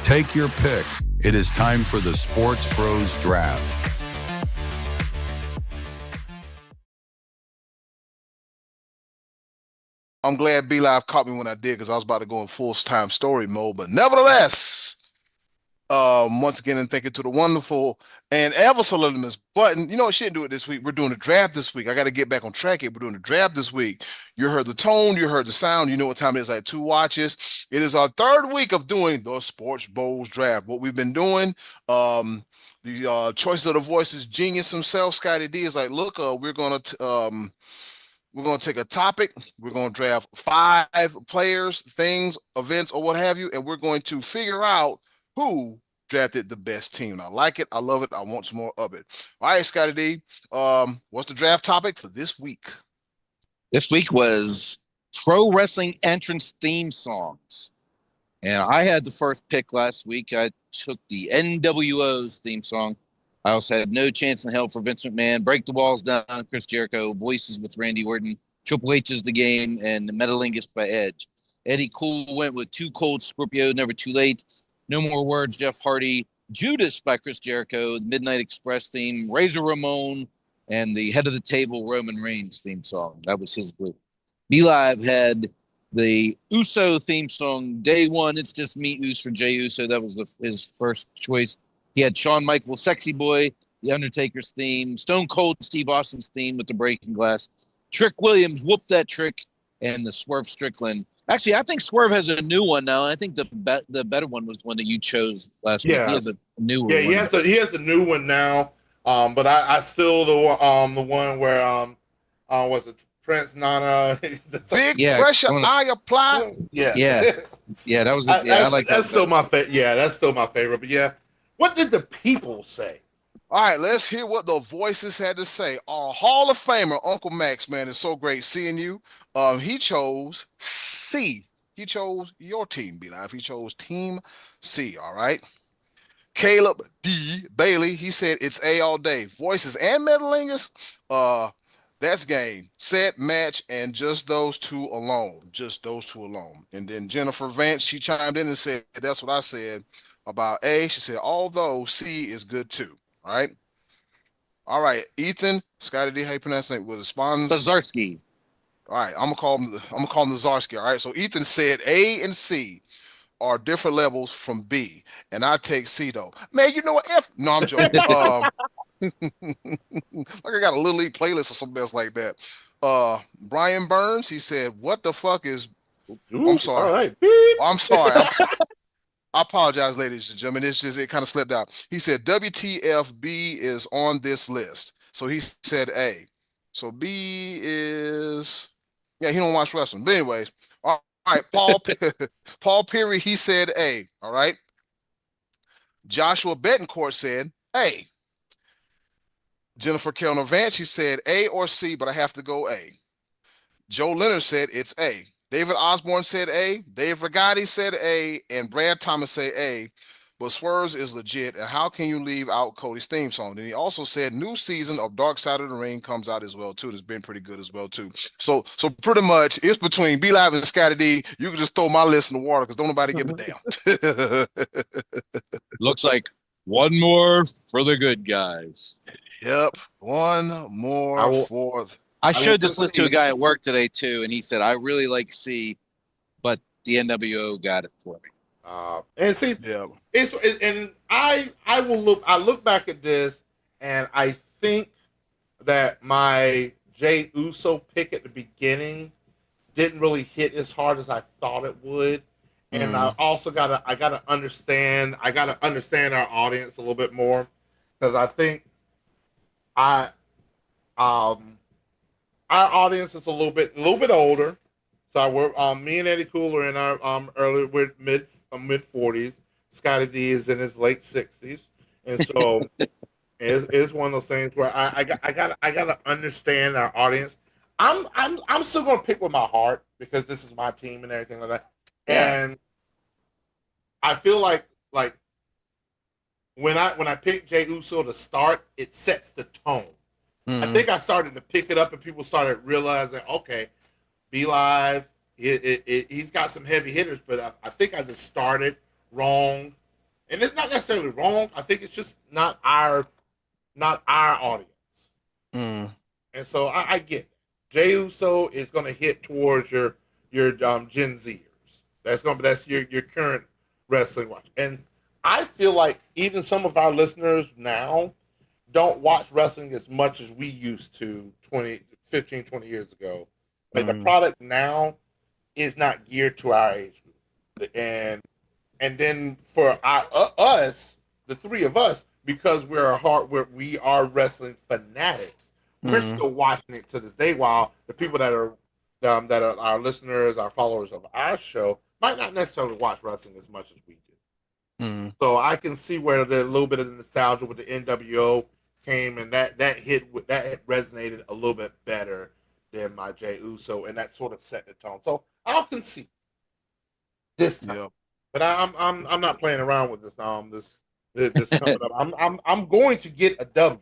S4: Take your pick. It is time for the Sports Bros Draft.
S1: I'm glad B Live caught me when I did because I was about to go in full-time story mode. But nevertheless, once again, and thank you to the wonderful and ever so little Miss Button. You know, she didn't do it this week. We're doing the draft this week. I got to get back on track here. We're doing the draft this week. You heard the tone, you heard the sound. You know what time it is. I had 2 watches. It is our 3rd week of doing the Sports Bros draft. What we've been doing, the choice of the voices genius himself, Scotty D, is like, look, we're going to take a topic. We're going to draft 5 players, things, events, or what have you, and we're going to figure out who drafted the best team. I like it. I love it. I want some more of it. All right, Scotty D. What's the draft topic for this week?
S3: This week was pro wrestling entrance theme songs. And I had the first pick last week. I took the NWO's theme song. I also had No Chance in Hell for Vince McMahon, Break the Walls Down, Chris Jericho, Voices with Randy Orton, Triple H's The Game, and Metalingus by Edge. Eddie Cool went with Too Cold, Scorpio, Never Too Late, No More Words, Jeff Hardy, Judas by Chris Jericho, the Midnight Express theme, Razor Ramon, and the Head of the Table Roman Reigns theme song. That was his group. B-Live had the Uso theme song, Day One, It's Just Me, Us for Jey Uso. That was his first choice. He had Shawn Michaels, Sexy Boy, The Undertaker's theme, Stone Cold Steve Austin's theme with the Breaking Glass, Trick Williams, Whoop That Trick, and the Swerve Strickland. Actually, I think Swerve has a new one now. I think the better one was one that you chose last week. He has a newer one.
S2: Yeah, he has a new one now. But I still the one where was it Prince Nana?
S1: Big pressure I apply.
S2: Yeah.
S3: That was. I like that.
S2: That's still my favorite. Yeah, that's still my favorite. But yeah, what did the people say?
S1: All right, let's hear what the voices had to say. Our Hall of Famer, Uncle Max, man, it's so great seeing you. He chose C. He chose your team, B-Live. He chose Team C, all right? Caleb D. Bailey, he said it's A all day. Voices and Metalingus, that's game, set, match, and just those 2 alone. Just those 2 alone. And then Jennifer Vance, she chimed in and said, that's what I said about A. She said, although C is good too. All right. All right. Ethan, Scotty D, how you pronounce it? Was it
S3: Spazarski.
S1: All right. I'm gonna call him the Zarski. All right. So Ethan said A and C are different levels from B. And I take C though. Man, you know what? No, I'm joking. Like I got a Little League playlist or something else like that. Brian Burns, he said, what the fuck is I'm sorry.
S2: All right.
S1: I'm sorry. I apologize, ladies and gentlemen. It kind of slipped out. He said WTFB is on this list. So he said A. So B is, he don't watch wrestling. But anyways, all right, Paul Perry, he said A. All right. Joshua Betancourt said A. Jennifer Kellner Vance, she said A or C, but I have to go A. Joe Leonard said it's A. David Osborne said A. Dave Rigotti said A. And Brad Thomas said A. But Swerves is legit. And how can you leave out Cody's theme song? Then he also said new season of Dark Side of the Ring comes out as well, too. It's been pretty good as well, too. So pretty much it's between B-Live and Scotty D. You can just throw my list in the water because don't nobody give a damn.
S3: Looks like one more for the good guys.
S1: Yep. One more for
S3: I showed this list to a guy at work today too, and he said, I really like C, but the NWO got it for me.
S2: And see, and I look back at this, and I think that my Jey Uso pick at the beginning didn't really hit as hard as I thought it would. And I also gotta understand our audience a little bit more, because I think our audience is a little bit older. So we're me and Eddie Cool are in our early mid 40s. Scotty D is in his late 60s, and so it's one of those things where I gotta understand our audience. I'm still gonna pick with my heart because this is my team and everything like that. Yeah. And I feel like when I pick Jey Uso to start, it sets the tone. I think I started to pick it up, and people started realizing, okay, B-Live, he's got some heavy hitters, but I think I just started wrong and it's not necessarily wrong. I think it's just not our audience.
S1: Mm,
S2: And so I get it. Jey Uso is going to hit towards your Gen Zers. That's your current wrestling watch. And I feel like even some of our listeners now don't watch wrestling as much as we used to 20 years ago. Like the
S1: mm,
S2: product now is not geared to our age group. And then for us, the three of us, because we are wrestling fanatics, we're
S1: mm.
S2: still watching it to this day. While the people that are our listeners, our followers of our show, might not necessarily watch wrestling as much as we do.
S1: Mm.
S2: So I can see where the little bit of the nostalgia with the NWO came, and that resonated a little bit better than my Jey Uso, and that sort of set the tone. So I'll concede this time.
S1: Yep.
S2: But I'm not playing around with this coming up. I'm going to get a W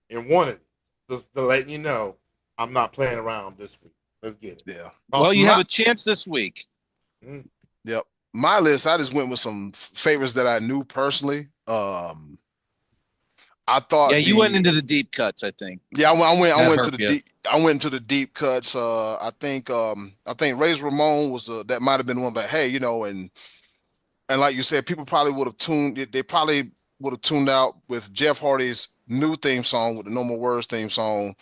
S2: in one of these. Just to let you know, I'm not playing around this week. Let's get it.
S1: Yeah.
S3: Well, you
S1: My
S3: have a chance this week.
S2: Mm.
S1: Yep. My list, I just went with some favorites that I knew personally. I
S3: Yeah,
S1: thought
S3: you went
S1: the
S3: into the deep cuts, I think.
S1: yeah, I
S3: That
S1: went to
S3: hurt
S1: the
S3: you.
S1: deep I went into the deep cuts. I think Razor Ramon was that might have been one, but hey, and like you said, people probably would have they probably would have tuned out with Jeff Hardy's new theme song with the No More Words theme song.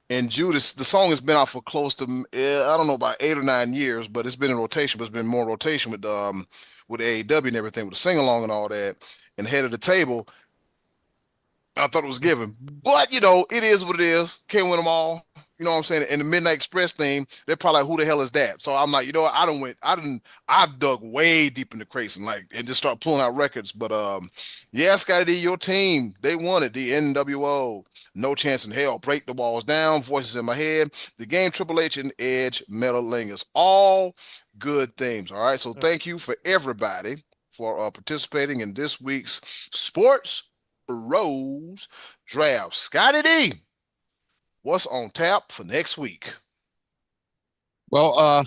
S1: And Judas, the song has been out for close to I don't know about 8 or 9 years, but it's been in rotation. But it's been more rotation with AEW and everything, with the sing along and all that. And Head of the Table, I thought it was given, but it is what it is. Can't win them all. You know what I'm saying? And the Midnight Express theme, they're probably like, who the hell is that? So I'm like, what? I've dug way deep in the crates and just start pulling out records. But yeah, Scotty D, your team, they won it. The NWO, No Chance in Hell, Break the Walls Down, Voices in My Head, The Game, Triple H and Edge, Metal Lingers, all good themes. All right, so thank you for everybody for participating in this week's Sports Bros Draft. Scotty D, what's on tap for next week?
S3: Well,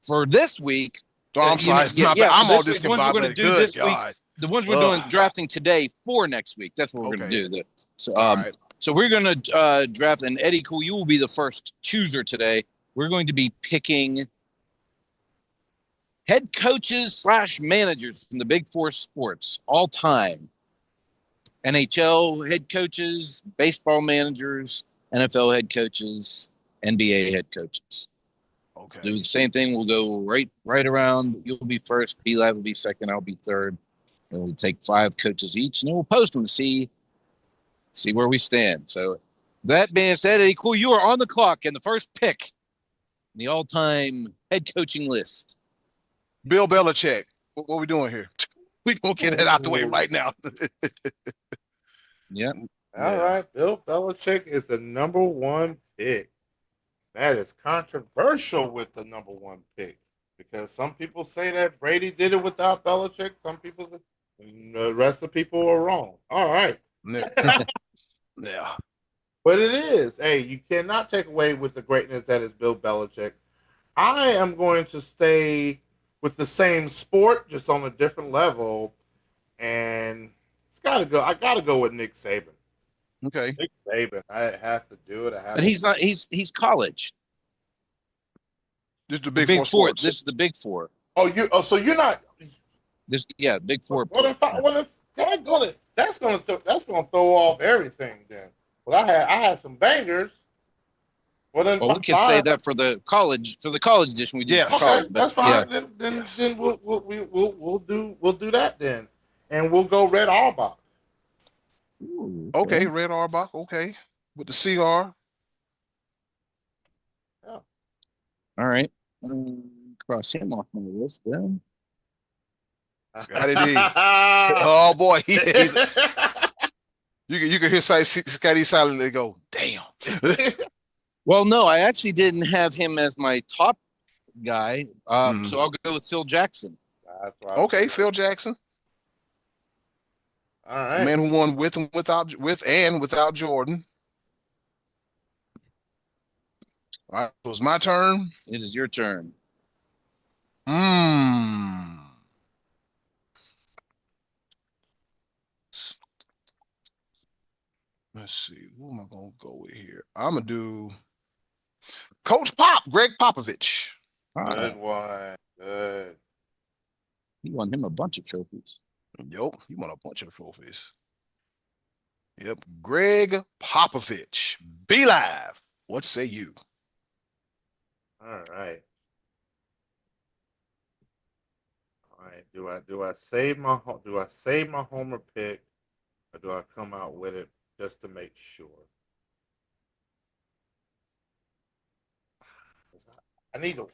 S3: for this week,
S1: Oh, I'm sorry.
S3: yeah,
S1: My bad.
S3: yeah. For
S1: I'm all
S3: this week, the ones we're going to
S1: discombobulated.
S3: do
S1: Good
S3: this week,
S1: God.
S3: the ones we're doing
S1: Ugh.
S3: drafting today for next week. That's what we're going
S1: Okay.
S3: to do. So,
S1: All right.
S3: so we're going to draft, and Eddie, cool, you will be the first chooser today. We're going to be picking head coaches / managers from the Big Four sports all time. NHL head coaches, baseball managers, NFL head coaches, NBA head coaches.
S1: Okay.
S3: Do the same thing. We'll go right around. You'll be first. B Live will be second. I'll be third. And we'll take 5 coaches each, and then we'll post them to see where we stand. So that being said, Eddie, cool. You are on the clock, and the first pick in the all-time head coaching list.
S1: Bill Belichick. What we doing here? We gonna get that out the way right now.
S3: Yeah.
S2: All
S1: Yeah.
S2: right, Bill Belichick is the number one pick. That is controversial with the number one pick because some people say that Brady did it without Belichick. Some people, the rest of the people are wrong. All right.
S1: Yeah.
S2: But it is. Hey, you cannot take away with the greatness that is Bill Belichick. I am going to stay with the same sport, just on a different level, and it's got to go. I got to go with Nick Saban.
S1: Okay.
S2: Nick Saban. I have to do it. I have.
S3: But
S2: to.
S3: he's not. He's college.
S1: This is the
S3: The
S1: Big
S3: Big
S1: Four
S3: Four.
S1: sports.
S3: This is the Big Four.
S2: Oh, you. Oh, so you're not.
S3: Big Four.
S2: That's gonna throw off everything then. Well, I had some bangers. Well, then
S3: Well, we can say
S2: fine.
S3: that for the college edition. We did some
S1: Yes.
S2: Okay,
S3: college, but
S2: that's
S3: yeah.
S2: fine. Then
S1: Yes.
S2: then we'll do that then, and we'll go Red Auerbach.
S3: Ooh,
S1: Okay. Red Auerbach. Okay. With the CR.
S2: Yeah.
S3: All right. Cross him off my list then.
S1: Scotty D. Oh boy. You can hear Scotty silently go, damn.
S3: Well, no, I actually didn't have him as my top guy.
S1: Mhm.
S3: So I'll go with Phil Jackson.
S2: That's right.
S1: Okay, Phil Jackson.
S2: All
S1: The
S2: right.
S1: man who won with and without Jordan. All right, it was my turn.
S3: It is your turn.
S1: Hmm. Let's see. Who am I gonna go with here? I'm gonna do Coach Pop, Greg Popovich.
S2: Good one. Good.
S3: He won him a bunch of trophies.
S1: Yup, he won a bunch of trophies. Yep, Greg Popovich. Be live. What say you?
S2: All right. All right. Do I save my homer pick, or do I come out with it just to make sure? I need a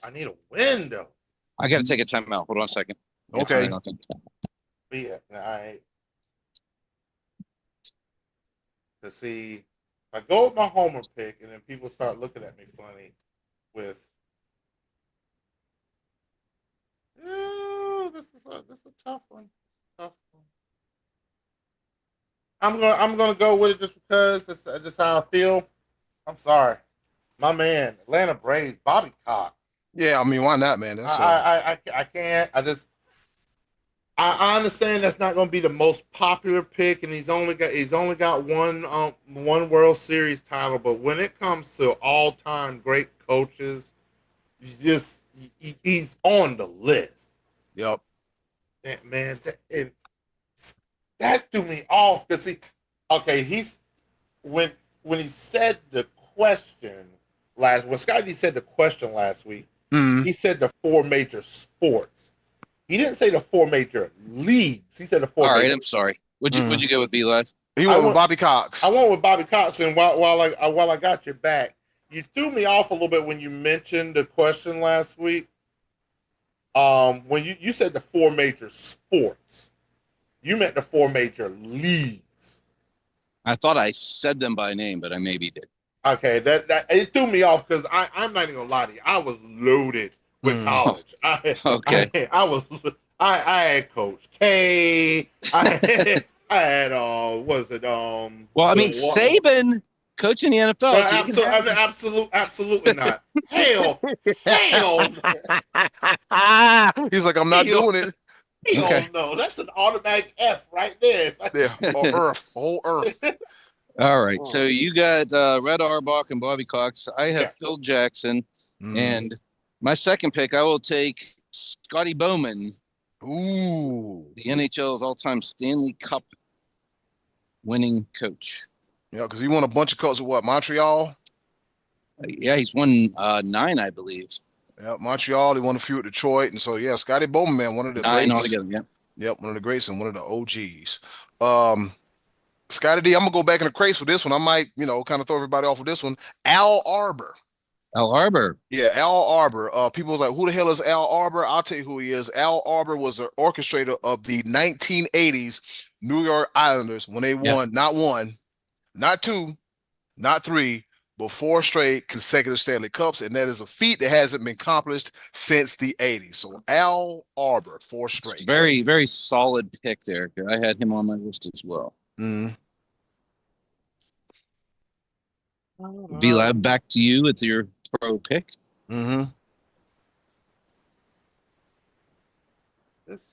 S2: win though.
S3: I got to take a timeout. Hold on a second. It's
S1: Okay.
S3: nothing.
S2: But yeah, all right. To see, if I go with my homer pick, and then people start looking at me funny with, this is a tough one. Tough one. I'm gonna go with it just because it's just how I feel. I'm sorry, my man, Atlanta Braves, Bobby Cox.
S1: Yeah, I mean, why not, man? That's
S2: I can't. I understand that's not going to be the most popular pick, and he's only got one World Series title. But when it comes to all time great coaches, he's on the list.
S1: Yep.
S2: Man, that threw me off because he's when he said the question when Scotty said the question last week,
S1: Mm-hmm.
S2: he said the four major sports. He didn't say the four major leagues. He said the four.
S3: All right,
S2: major.
S3: I'm sorry. Would you go with B Live?
S1: He went with Bobby Cox.
S2: I went with Bobby Cox, and while I got your back, you threw me off a little bit when you mentioned the question last week. When you said the four major sports, you meant the four major leagues.
S3: I thought I said them by name, but I maybe did.
S2: Okay, that it threw me off because I'm not even gonna lie to you. I was loaded with college.
S3: Okay.
S2: I had Coach K. I had was it
S3: Well, I mean, Saban coaching the NFL.
S2: So absolutely not. Hell.
S1: He's like, I'm not doing it.
S2: Hell no. That's an automatic F right there.
S1: Yeah, or Earth, whole Earth.
S3: All right. So you got Red Auerbach and Bobby Cox. I have Phil Jackson. And my second pick, I will take Scotty Bowman.
S1: Ooh.
S3: The NHL's all-time Stanley Cup winning coach.
S1: Yeah, because he won a bunch of cups with what, Montreal?
S3: Yeah, he's won 9, I believe.
S1: Yeah, Montreal. He won a few at Detroit. And so, yeah, Scotty Bowman, man, one of the
S3: 9
S1: greats.
S3: altogether, yeah.
S1: Yep, one of the greats and one of the OGs. Scotty D, I'm going to go back in the craze for this one. I might, kind of throw everybody off with this one. Al Arbor.
S3: Al Arbor.
S1: Yeah, Al Arbor. People was like, who the hell is Al Arbor? I'll tell you who he is. Al Arbor was the orchestrator of the 1980s New York Islanders when they won not one, not two, not three, but 4 straight consecutive Stanley Cups, and that is a feat that hasn't been accomplished since the 80s. So Al Arbor, 4 straight.
S3: It's very, very solid pick there. I had him on my list as well. V-Lab, back to you with your pro pick.
S2: This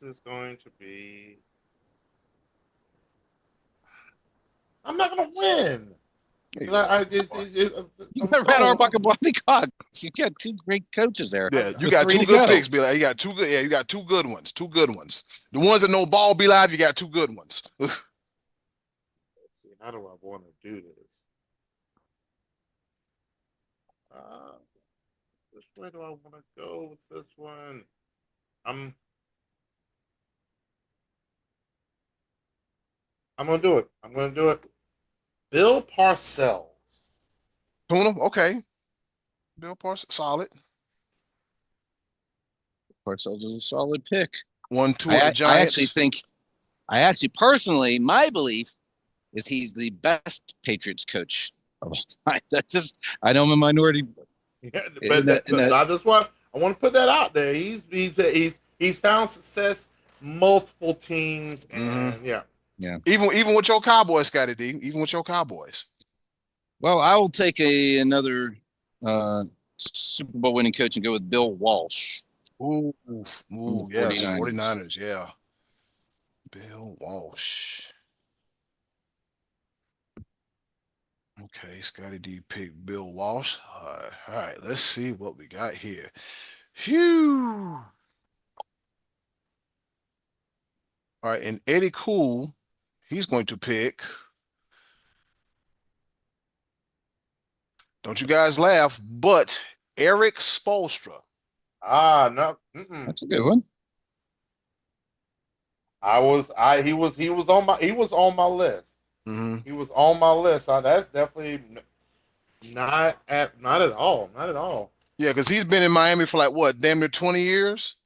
S2: is going to be. I'm not going to win.
S3: You got Red Auerbach and Bobby Cox. You got 2 great coaches there.
S1: Yeah, you got 2 good picks, Be like, you got 2 good. Yeah, you got 2 good ones. 2 good ones. The ones that know ball, Be live. You got 2 good ones.
S2: Let's see, how do I want to do this? Which way do I want to go with this one? I'm gonna do it. I'm gonna do it. Bill Parcells.
S1: Tuna, okay. Bill Parcells, solid.
S3: Parcells is a solid pick.
S1: 1-2 of the Giants.
S3: I actually personally, my belief is he's the best Patriots coach of all time. I know I'm a minority.
S2: Yeah, but I just want to put that out there. He's found success multiple teams, and
S3: yeah.
S1: Even with your Cowboys, Scotty D. Even with your Cowboys.
S3: Well, I will take another Super Bowl winning coach and go with Bill Walsh.
S1: Ooh, yes, 49ers, yeah. Bill Walsh. Okay, Scotty D picked Bill Walsh. All right, let's see what we got here. Phew. All right, and Eddie Cool, he's going to pick. Don't you guys laugh, but Eric Spoelstra.
S2: No. Mm-mm.
S3: That's a good one.
S2: He was on my list.
S1: Mm-hmm.
S2: He was on my list. That's definitely not at all. Not at all.
S1: Yeah, because he's been in Miami for like what, damn near 20 years?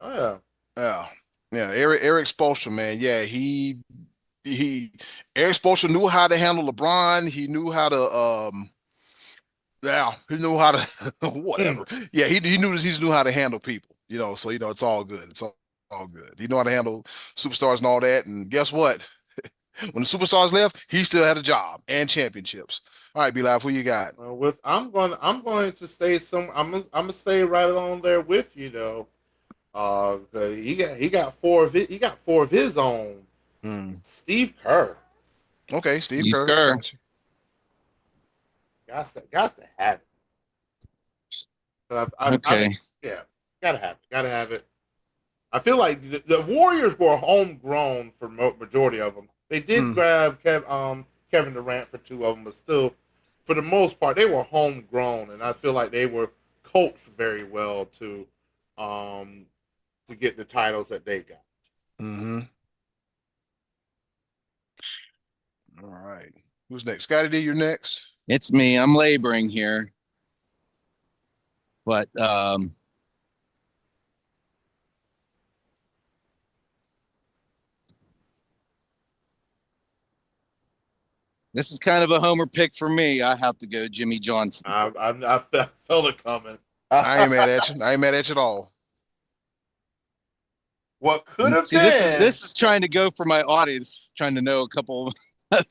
S2: Oh yeah.
S1: Yeah. Yeah, Eric Spoelstra, man. Yeah, he Eric Spoelstra knew how to handle LeBron. He knew how to yeah, he knew how to whatever. Yeah, he knew how to handle people, so it's all good. It's all good. He knew how to handle superstars and all that. And guess what? When the superstars left, he still had a job and championships. All right, B-Live, who you got?
S2: With I'm going to stay I'm gonna stay right along there with you though. 'Cause he got four of his own.
S1: Hmm.
S2: Steve Kerr.
S1: Okay, Steve
S3: Steve
S1: Kerr.
S3: Kerr.
S1: Gotcha.
S2: Got to have it.
S3: Okay.
S2: Yeah, gotta have it. I feel like the Warriors were homegrown for majority of them. They did
S1: Hmm.
S2: grab Kevin Durant for two of them, but still, for the most part, they were homegrown, and I feel like they were coached very well to get the titles that they got.
S1: Mm-hmm. All right. Who's next? Scotty D, you're next.
S3: It's me. I'm laboring here. But this is kind of a homer pick for me. I have to go Jimmy Johnson.
S2: I felt it coming.
S1: I ain't mad at you. I ain't mad at you at all.
S2: What could have
S3: See,
S2: been?
S3: this is trying to go for my audience, trying to know a couple of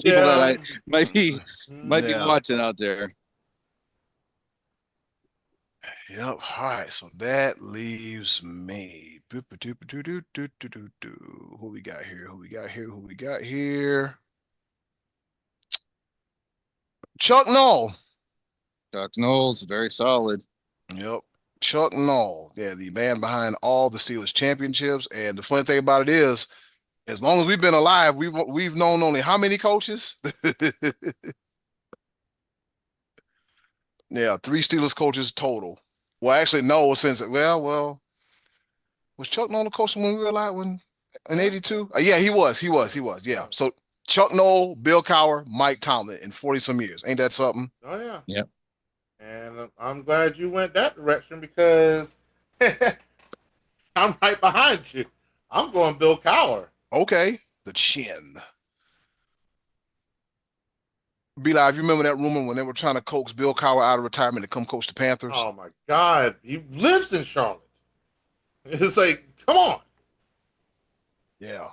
S3: people that
S2: Yeah.
S3: I might be
S1: Yeah.
S3: watching out there.
S1: Yep. All right. So that leaves me. Who we got here? Who we got here? Who we got here? Chuck Noll.
S3: Chuck Knowles, very solid.
S1: Yep. Chuck Noll. Yeah, the man behind all the Steelers championships. And the funny thing about it is, as long as we've been alive, we've known only how many coaches? Yeah, three Steelers coaches total. Well, actually, no, since was Chuck Noll the coach when we were alive when in
S2: Yeah.
S1: '82? Yeah, he was. Yeah. So Chuck Noll, Bill Cowher, Mike Tomlin in 40 some years. Ain't that something?
S2: Oh yeah.
S3: Yep.
S2: And I'm glad you went that direction because I'm right behind you. I'm going Bill Cowher.
S1: Okay, the chin. Be like, you remember that rumor when they were trying to coax Bill Cowher out of retirement to come coach the Panthers?
S2: Oh my God, he lives in Charlotte. It's like, come on.
S1: Yeah.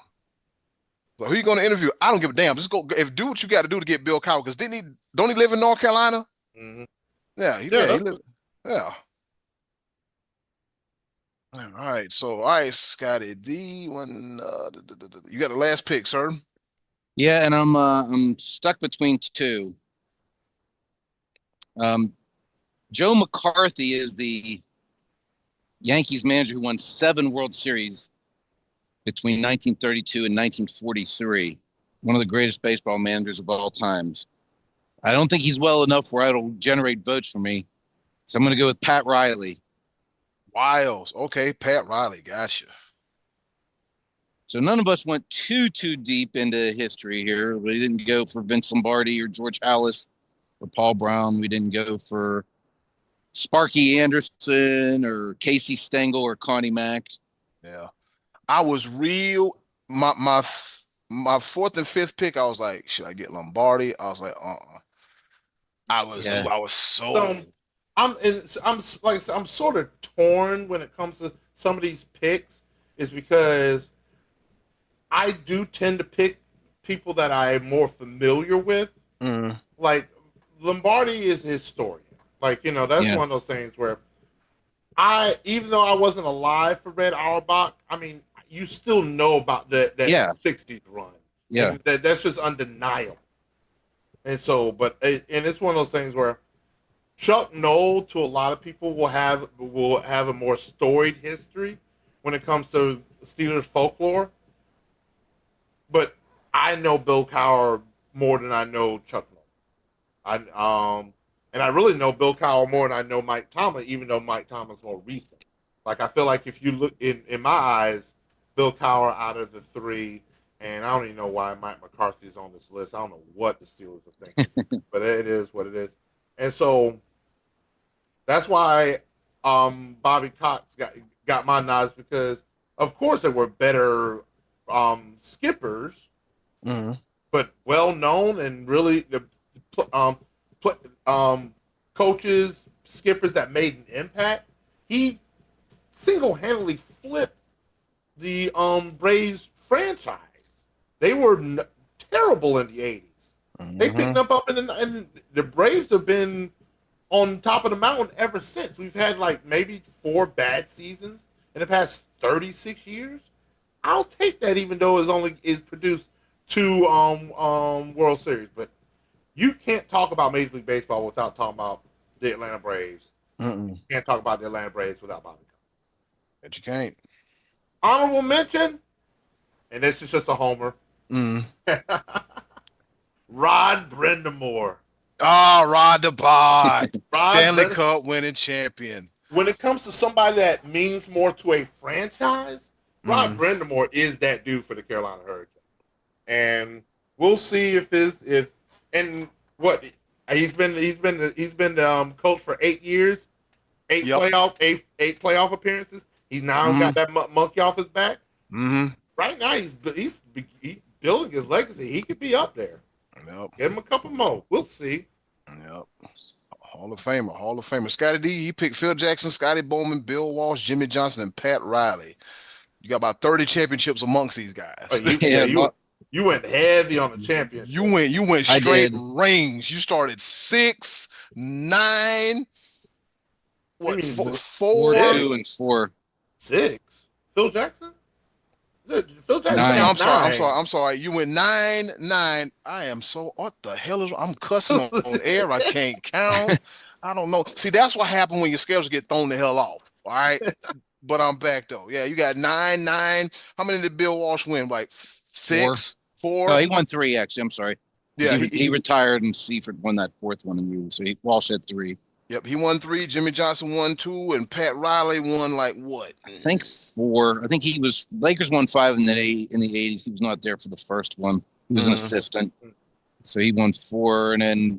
S1: So who you going to interview? I don't give a damn. Just go. If do what you got to do to get Bill Cowher, because don't he live in North Carolina?
S2: Mm-hmm.
S1: Yeah, he lives. Yeah. All right. So, all right, Scotty D. You got the last pick, sir.
S3: Yeah, and I'm stuck between two. Joe McCarthy is the Yankees manager who won 7 World Series between 1932 and 1943. One of the greatest baseball managers of all times. I don't think he's well enough where it'll generate votes for me. So I'm going to go with Pat Riley.
S1: Wiles. Okay, Pat Riley. Gotcha.
S3: So none of us went too deep into history here. We didn't go for Vince Lombardi or George Halas or Paul Brown. We didn't go for Sparky Anderson or Casey Stengel or Connie Mack.
S1: Yeah. I was real. My fourth and fifth pick, I was like, should I get Lombardi? I was like, I was so.
S2: I'm like I said, I'm sort of torn when it comes to some of these picks, is because I do tend to pick people that I'm more familiar with.
S1: Mm.
S2: Like Lombardi is a historian. Like, that's one of those things where even though I wasn't alive for Red Auerbach, I mean, you still know about that 60s run.
S3: Yeah.
S2: And that's just undeniable. And so, and it's one of those things where Chuck Noll, to a lot of people, will have a more storied history when it comes to Steelers folklore. But I know Bill Cowher more than I know Chuck Noll. And I really know Bill Cowher more than I know Mike Tomlin, even though Mike Tomlin's more recent. Like I feel like if you look in my eyes, Bill Cowher out of the three, and I don't even know why Mike McCarthy is on this list. I don't know what the Steelers are thinking, but it is what it is. And so that's why Bobby Cox got my nods because, of course, there were better skippers, but well known and really um, coaches, skippers that made an impact. He single-handedly flipped the Braves franchise. They were terrible in the 80s. They picked them up, and the Braves have been on top of the mountain ever since. We've had like maybe 4 bad seasons in the past 36 years. I'll take that, even though it's produced 2 World Series. But you can't talk about Major League Baseball without talking about the Atlanta Braves. You can't talk about the Atlanta Braves without Bobby Cox.
S1: But you can't.
S2: Honorable mention, and this is just a homer. Rod Brindamore.
S1: Oh, Rod the Bod. Stanley Cup winning champion.
S2: When it comes to somebody that means more to a franchise, Rod Brindamore is that dude for the Carolina Hurricanes. And we'll see if he's been the coach for 8 years, eight playoff appearances. He's now got that monkey off his back. Right now he's building his legacy. He could be up there.
S1: Yep.
S2: Give him a couple more. We'll see.
S1: Yep. Hall of Famer. Scotty D, he picked Phil Jackson, Scotty Bowman, Bill Walsh, Jimmy Johnson, and Pat Riley. You got about 30 championships amongst these guys.
S2: You went heavy on the championship.
S1: You went straight rings. You started 6, 9, what, 4,
S3: 2, and 4.
S2: 6. Phil Jackson? Phil Jackson.
S3: 9.
S1: I'm sorry. You went 9, 9. What the hell I'm cussing on air. I can't count. I don't know. See, that's what happened when your schedules get thrown the hell off. All right. But I'm back though. Yeah, you got 9, 9. How many did Bill Walsh win? Like 6, 4?
S3: No, he won 3 actually. I'm sorry.
S1: Yeah,
S3: he retired and Seifert won that 4th one in you. So Walsh had 3.
S1: Yep, he won 3. Jimmy Johnson won 2, and Pat Riley won like what?
S3: I think 4. I think Lakers won 5 in the 80s. He was not there for the first one. He was an assistant, so he won 4, and then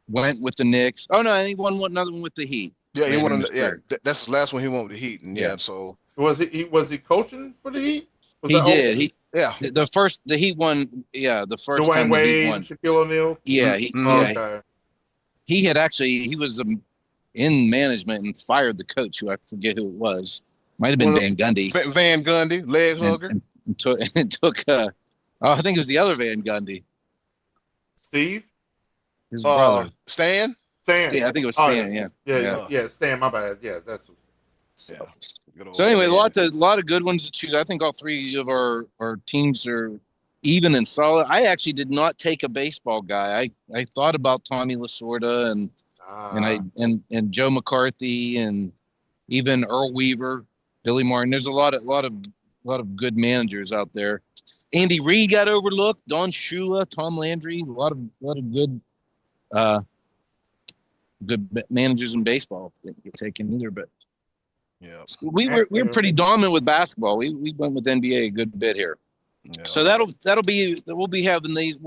S3: went with the Knicks. Oh no, and he won another one with the Heat.
S1: Yeah, he won. That's the last one he won with the Heat, and so
S2: was he coaching for the Heat?
S3: He did.
S2: The
S3: Heat won. Yeah, the first
S2: Dwayne
S3: time
S2: Wade,
S3: the Heat won.
S2: Shaquille O'Neal.
S3: Yeah,
S2: Okay.
S3: He was in management and fired the coach, who I forget who it was. Might have been Van Gundy.
S1: Van Gundy, leg hugger.
S3: And took I think it was the other Van Gundy.
S2: Steve?
S3: His brother.
S1: Stan?
S3: I think it was Stan,
S2: yeah, Stan, my bad. Yeah, that's
S3: So anyway, a lot of good ones to choose. I think all 3 of our teams are even and solid. I actually did not take a baseball guy. I thought about Tommy Lasorda and Joe McCarthy and even Earl Weaver, Billy Martin. There's a lot of good managers out there. Andy Reid got overlooked. Don Shula, Tom Landry, a lot of good managers in baseball didn't get taken either. But
S1: yeah,
S3: we were pretty dominant with basketball. We went with NBA a good bit here. Yeah. So we'll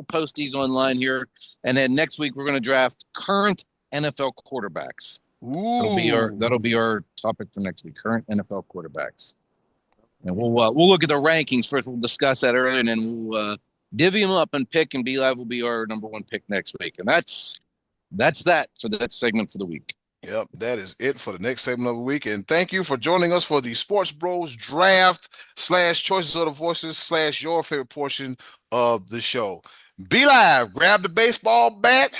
S3: post these online here, and then next week we're going to draft current NFL quarterbacks. That'll be our topic for next week. Current NFL quarterbacks, and we'll look at the rankings first. We'll discuss that earlier, and then we'll divvy them up and pick. And B-Live will be our number 1 pick next week, and that's that for that segment for the week.
S1: Yep, that is it for the next segment of the week. And thank you for joining us for the Sports Bros draft / choices of the voices / your favorite portion of the show. Be live, grab the baseball bat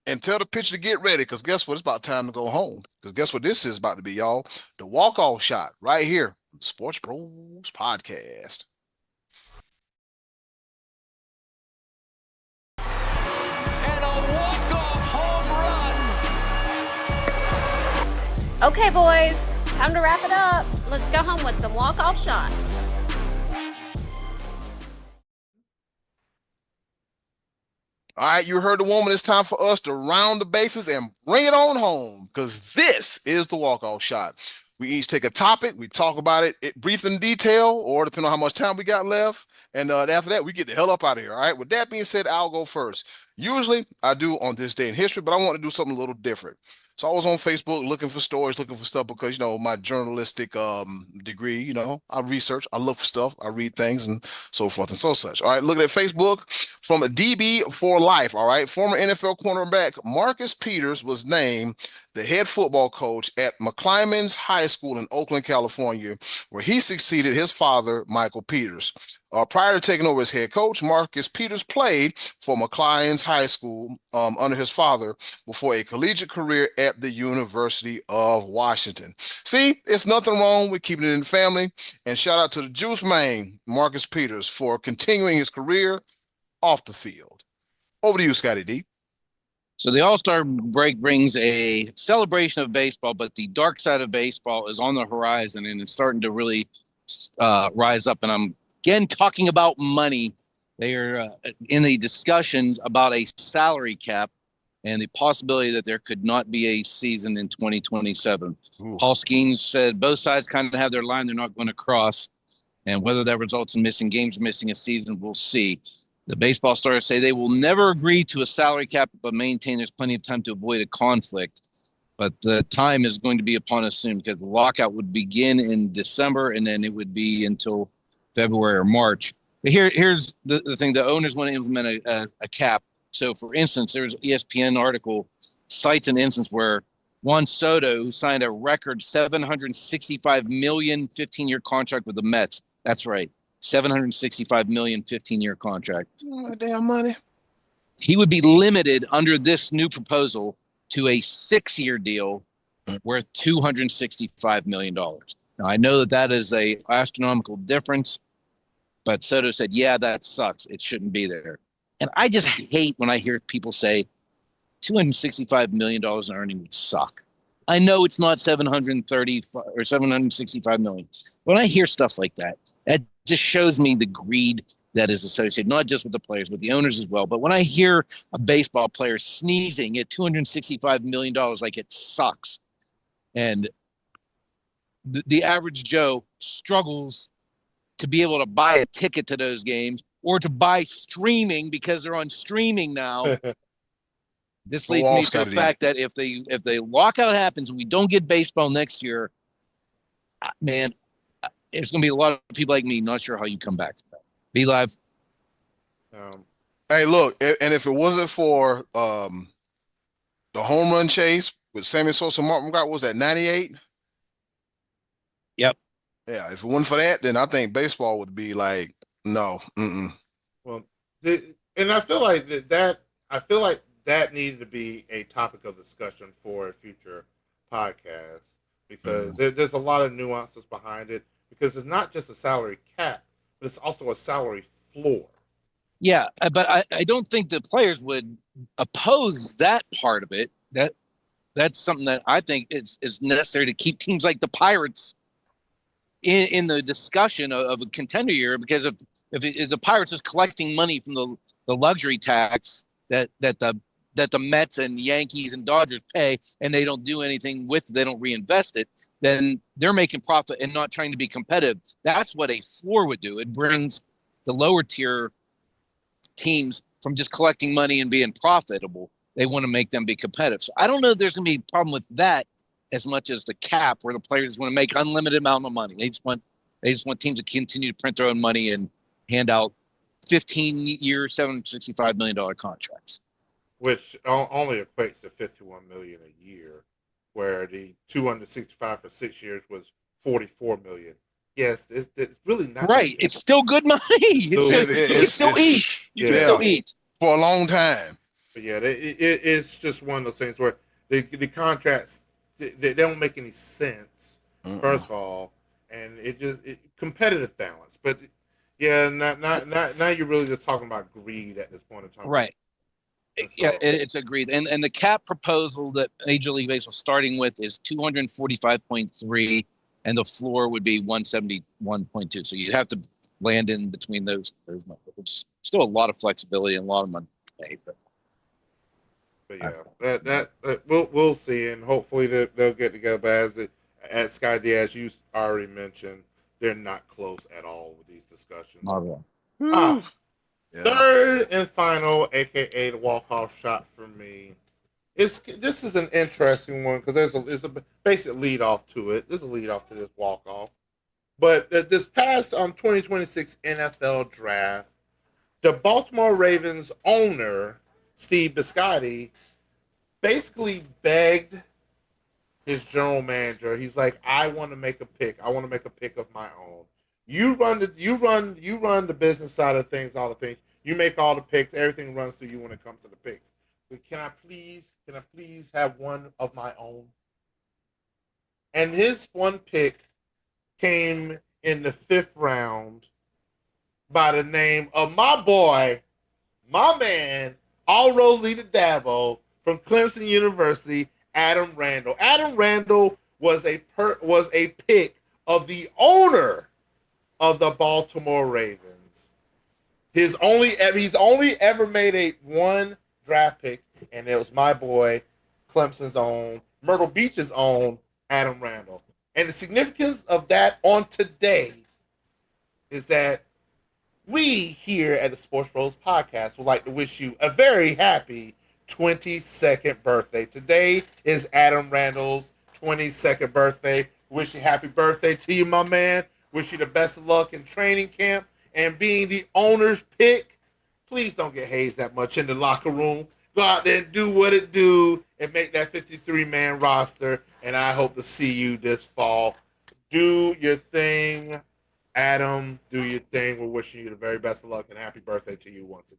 S1: and tell the pitcher to get ready, because guess what? It's about time to go home. Because guess what this is about to be, y'all? The walk-off shot right here, the Sports Bros podcast.
S5: Okay, boys, time to wrap it up. Let's go home with some walk-off shots.
S1: All right, you heard the woman. It's time for us to round the bases and bring it on home because this is the walk-off shot. We each take a topic, we talk about it brief in detail, or depending on how much time we got left. And after that, we get the hell up out of here. All right. With that being said, I'll go first. Usually I do on this day in history, but I want to do something a little different. So I was on Facebook looking for stories, looking for stuff because my journalistic degree, I research, I look for stuff, I read things and so forth and so such. All right, looking at Facebook from a DB for life. All right, former NFL cornerback Marcus Peters was named the head football coach at McClymonds High School in Oakland, California, where he succeeded his father, Michael Peters. Prior to taking over as head coach, Marcus Peters played for McClymonds High School under his father before a collegiate career at the University of Washington. See, it's nothing wrong with keeping it in the family. And shout out to the Juice Man, Marcus Peters, for continuing his career off the field. Over to you, Scotty D.
S3: So the All-Star break brings a celebration of baseball, but the dark side of baseball is on the horizon and it's starting to really rise up. And I'm again talking about money. They are in the discussions about a salary cap and the possibility that there could not be a season in 2027. Ooh. Paul Skeens said both sides kind of have their line they're not going to cross. And whether that results in missing games or missing a season, we'll see. The baseball stars say they will never agree to a salary cap, but maintain there's plenty of time to avoid a conflict. But the time is going to be upon us soon because the lockout would begin in December and then it would be until February or March. But here's the thing. The owners want to implement a cap. So, for instance, there's an ESPN article cites an instance where Juan Soto, who signed a record $765 million 15-year contract with the Mets. That's right. $765 million 15-year contract.
S1: Oh, damn money.
S3: He would be limited under this new proposal to a 6-year deal worth $265 million. Now, I know that is a astronomical difference, but Soto said, yeah, that sucks. It shouldn't be there. And I just hate when I hear people say $265 million in earning would suck. I know it's not 730 or 765 million. When I hear stuff like that, it just shows me the greed that is associated, not just with the players, but the owners as well. But when I hear a baseball player sneezing at $265 million, like it sucks. And the average Joe struggles to be able to buy a ticket to those games or to buy streaming because they're on streaming now. This leads me to the fact that if the lockout happens and we don't get baseball next year, man, there's going to be a lot of people like me not sure how you come back to that. Be live.
S1: Hey, look, and if it wasn't for the home run chase with Sammy Sosa, Martin McGrath, was that 98?
S3: Yep.
S1: Yeah, if it wasn't for that, then I think baseball would be like, no.
S2: Well, and I feel like that needed to be a topic of discussion for a future podcast because there's a lot of nuances behind it because it's not just a salary cap, but it's also a salary floor.
S3: Yeah, but I don't think the players would oppose that part of it. That's something that I think is necessary to keep teams like the Pirates in the discussion of a contender year because if the Pirates is collecting money from the luxury tax that the Mets and Yankees and Dodgers pay and they don't do anything with it, they don't reinvest it, then they're making profit and not trying to be competitive. That's what a floor would do. It brings the lower tier teams from just collecting money and being profitable. They want to make them be competitive. So I don't know if there's going to be a problem with that as much as the cap where the players want to make unlimited amount of money. They just want teams to continue to print their own money and hand out 15-year, $765 million contracts.
S2: Which only equates to $51 million a year, where the 265 for 6 years was $44 million. Yes, it's really not
S3: right. It's still good money. You can still eat. You can still eat
S1: for a long time.
S2: But yeah, it's just one of those things where the contracts they don't make any sense. First of all, and it competitive balance. But yeah, now you're really just talking about greed at this point in time.
S3: Right. Yeah, it's agreed. And the cap proposal that Major League Baseball is starting with is 245.3, and the floor would be 171.2. So you'd have to land in between those numbers. It's still a lot of flexibility and a lot of money to pay.
S2: But yeah, that we'll see, and hopefully they'll get together. But as Sky D, as you already mentioned, they're not close at all with these discussions.
S3: Not at all.
S2: Ah,
S1: Yeah.
S2: third and final, aka the walk-off shot for me. This is an interesting one because there's a basic lead off to it. There's a lead off to this walk-off. But this past 2026 NFL draft, the Baltimore Ravens owner Steve Bisciotti basically begged his general manager. He's like, I want to make a pick. I want to make a pick of my own. You run the business side of things, all the things. You make all the picks. Everything runs through you when it comes to the picks. But can I please have one of my own? And his one pick came in the 5th round by the name of my boy, my man, all roads lead to Dabo from Clemson University, Adam Randall. Adam Randall was a pick of the owner of the Baltimore Ravens. He's only ever made one draft pick, and it was my boy, Clemson's own, Myrtle Beach's own, Adam Randall. And the significance of that on today is that we here at the SportsBros podcast would like to wish you a very happy 22nd birthday. Today is Adam Randall's 22nd birthday. Wish you happy birthday to you, my man. Wish you the best of luck in training camp and being the owner's pick. Please don't get hazed that much in the locker room. Go out there and do what it do and make that 53-man roster. And I hope to see you this fall. Do your thing, Adam. Do your thing. We're wishing you the very best of luck and happy birthday to you once again.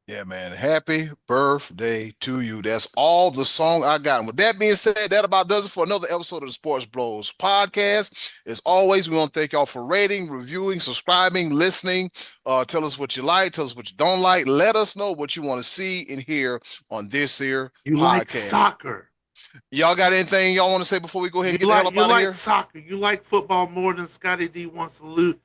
S1: Yeah, man. Happy birthday to you. That's all the song I got. And with that being said, that about does it for another episode of the Sports Bros podcast. As always, we want to thank y'all for rating, reviewing, subscribing, listening. Tell us what you like. Tell us what you don't like. Let us know what you want to see and hear on this here
S2: You
S1: podcast.
S2: like soccer.
S1: Y'all got anything y'all want to say before we go ahead and get the hell up out of here?
S2: You like soccer. You like football more than Scotty D wants to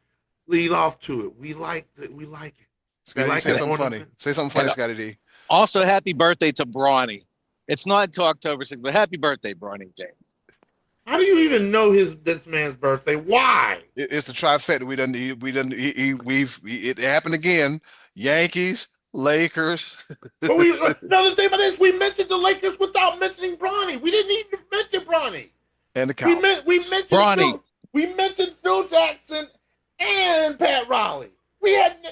S2: lead off to it. We like it. We like it.
S1: Scotty,
S2: like
S1: say something funny. Say something funny, Scotty D.
S3: Also, happy birthday to Bronny. It's not until October 6th, but happy birthday, Bronny James.
S2: How do you even know this man's birthday? Why?
S1: It's the trifecta. It happened again. Yankees, Lakers.
S2: But the thing about this, we mentioned the Lakers without mentioning Bronny. We didn't even mention Bronny.
S1: And the Cowboys.
S2: We mentioned
S3: Bronny.
S2: We mentioned Phil Jackson and Pat Riley.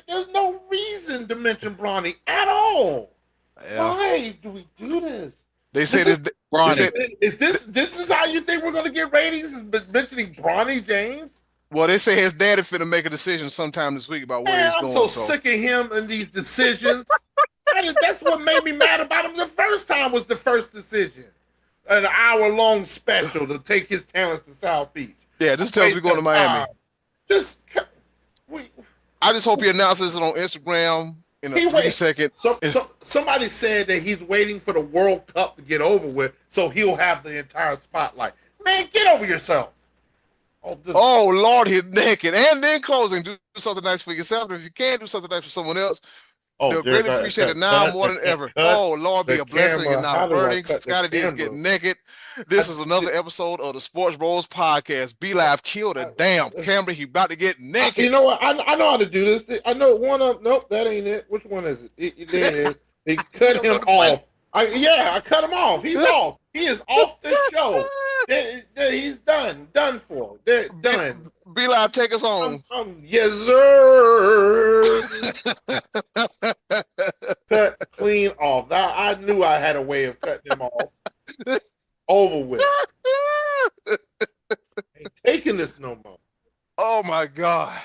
S2: There's no reason to mention Bronny at all. Yeah. Why do we do this?
S1: They say this.
S2: This is how you think we're going to get ratings? Is mentioning Bronny James?
S1: Well, they say his daddy finna make a decision sometime this week about where he's going.
S2: I'm so sick of him and these decisions. That's what made me mad about him the first time was the first decision. An hour-long special to take his talents to South Beach.
S1: Yeah, this tells me going to Miami. I just hope he announces it on Instagram in a 3-second.
S2: Somebody said that he's waiting for the World Cup to get over with, so he'll have the entire spotlight. Man, get over yourself.
S1: Oh Lord, he's naked. And then closing, do something nice for yourself. And if you can't do something nice for someone else, they'll really appreciate it now more than ever. Oh Lord, be a blessing and not a burden. Scotty D is getting naked. This is another episode of the Sports Bros podcast. B Live killed a damn camera. He about to get naked.
S2: You know what? I know how to do this. I know one of. Nope, that ain't it. Which one is it? There it is. They cut him off. I cut him off. He's off. He is off the show. He's done. Done for. They're done.
S1: B Live, take us home.
S2: Yes, sir. Cut clean off. I knew I had a way of cutting him off. Over with. Ain't taking this no more.
S1: Oh my God.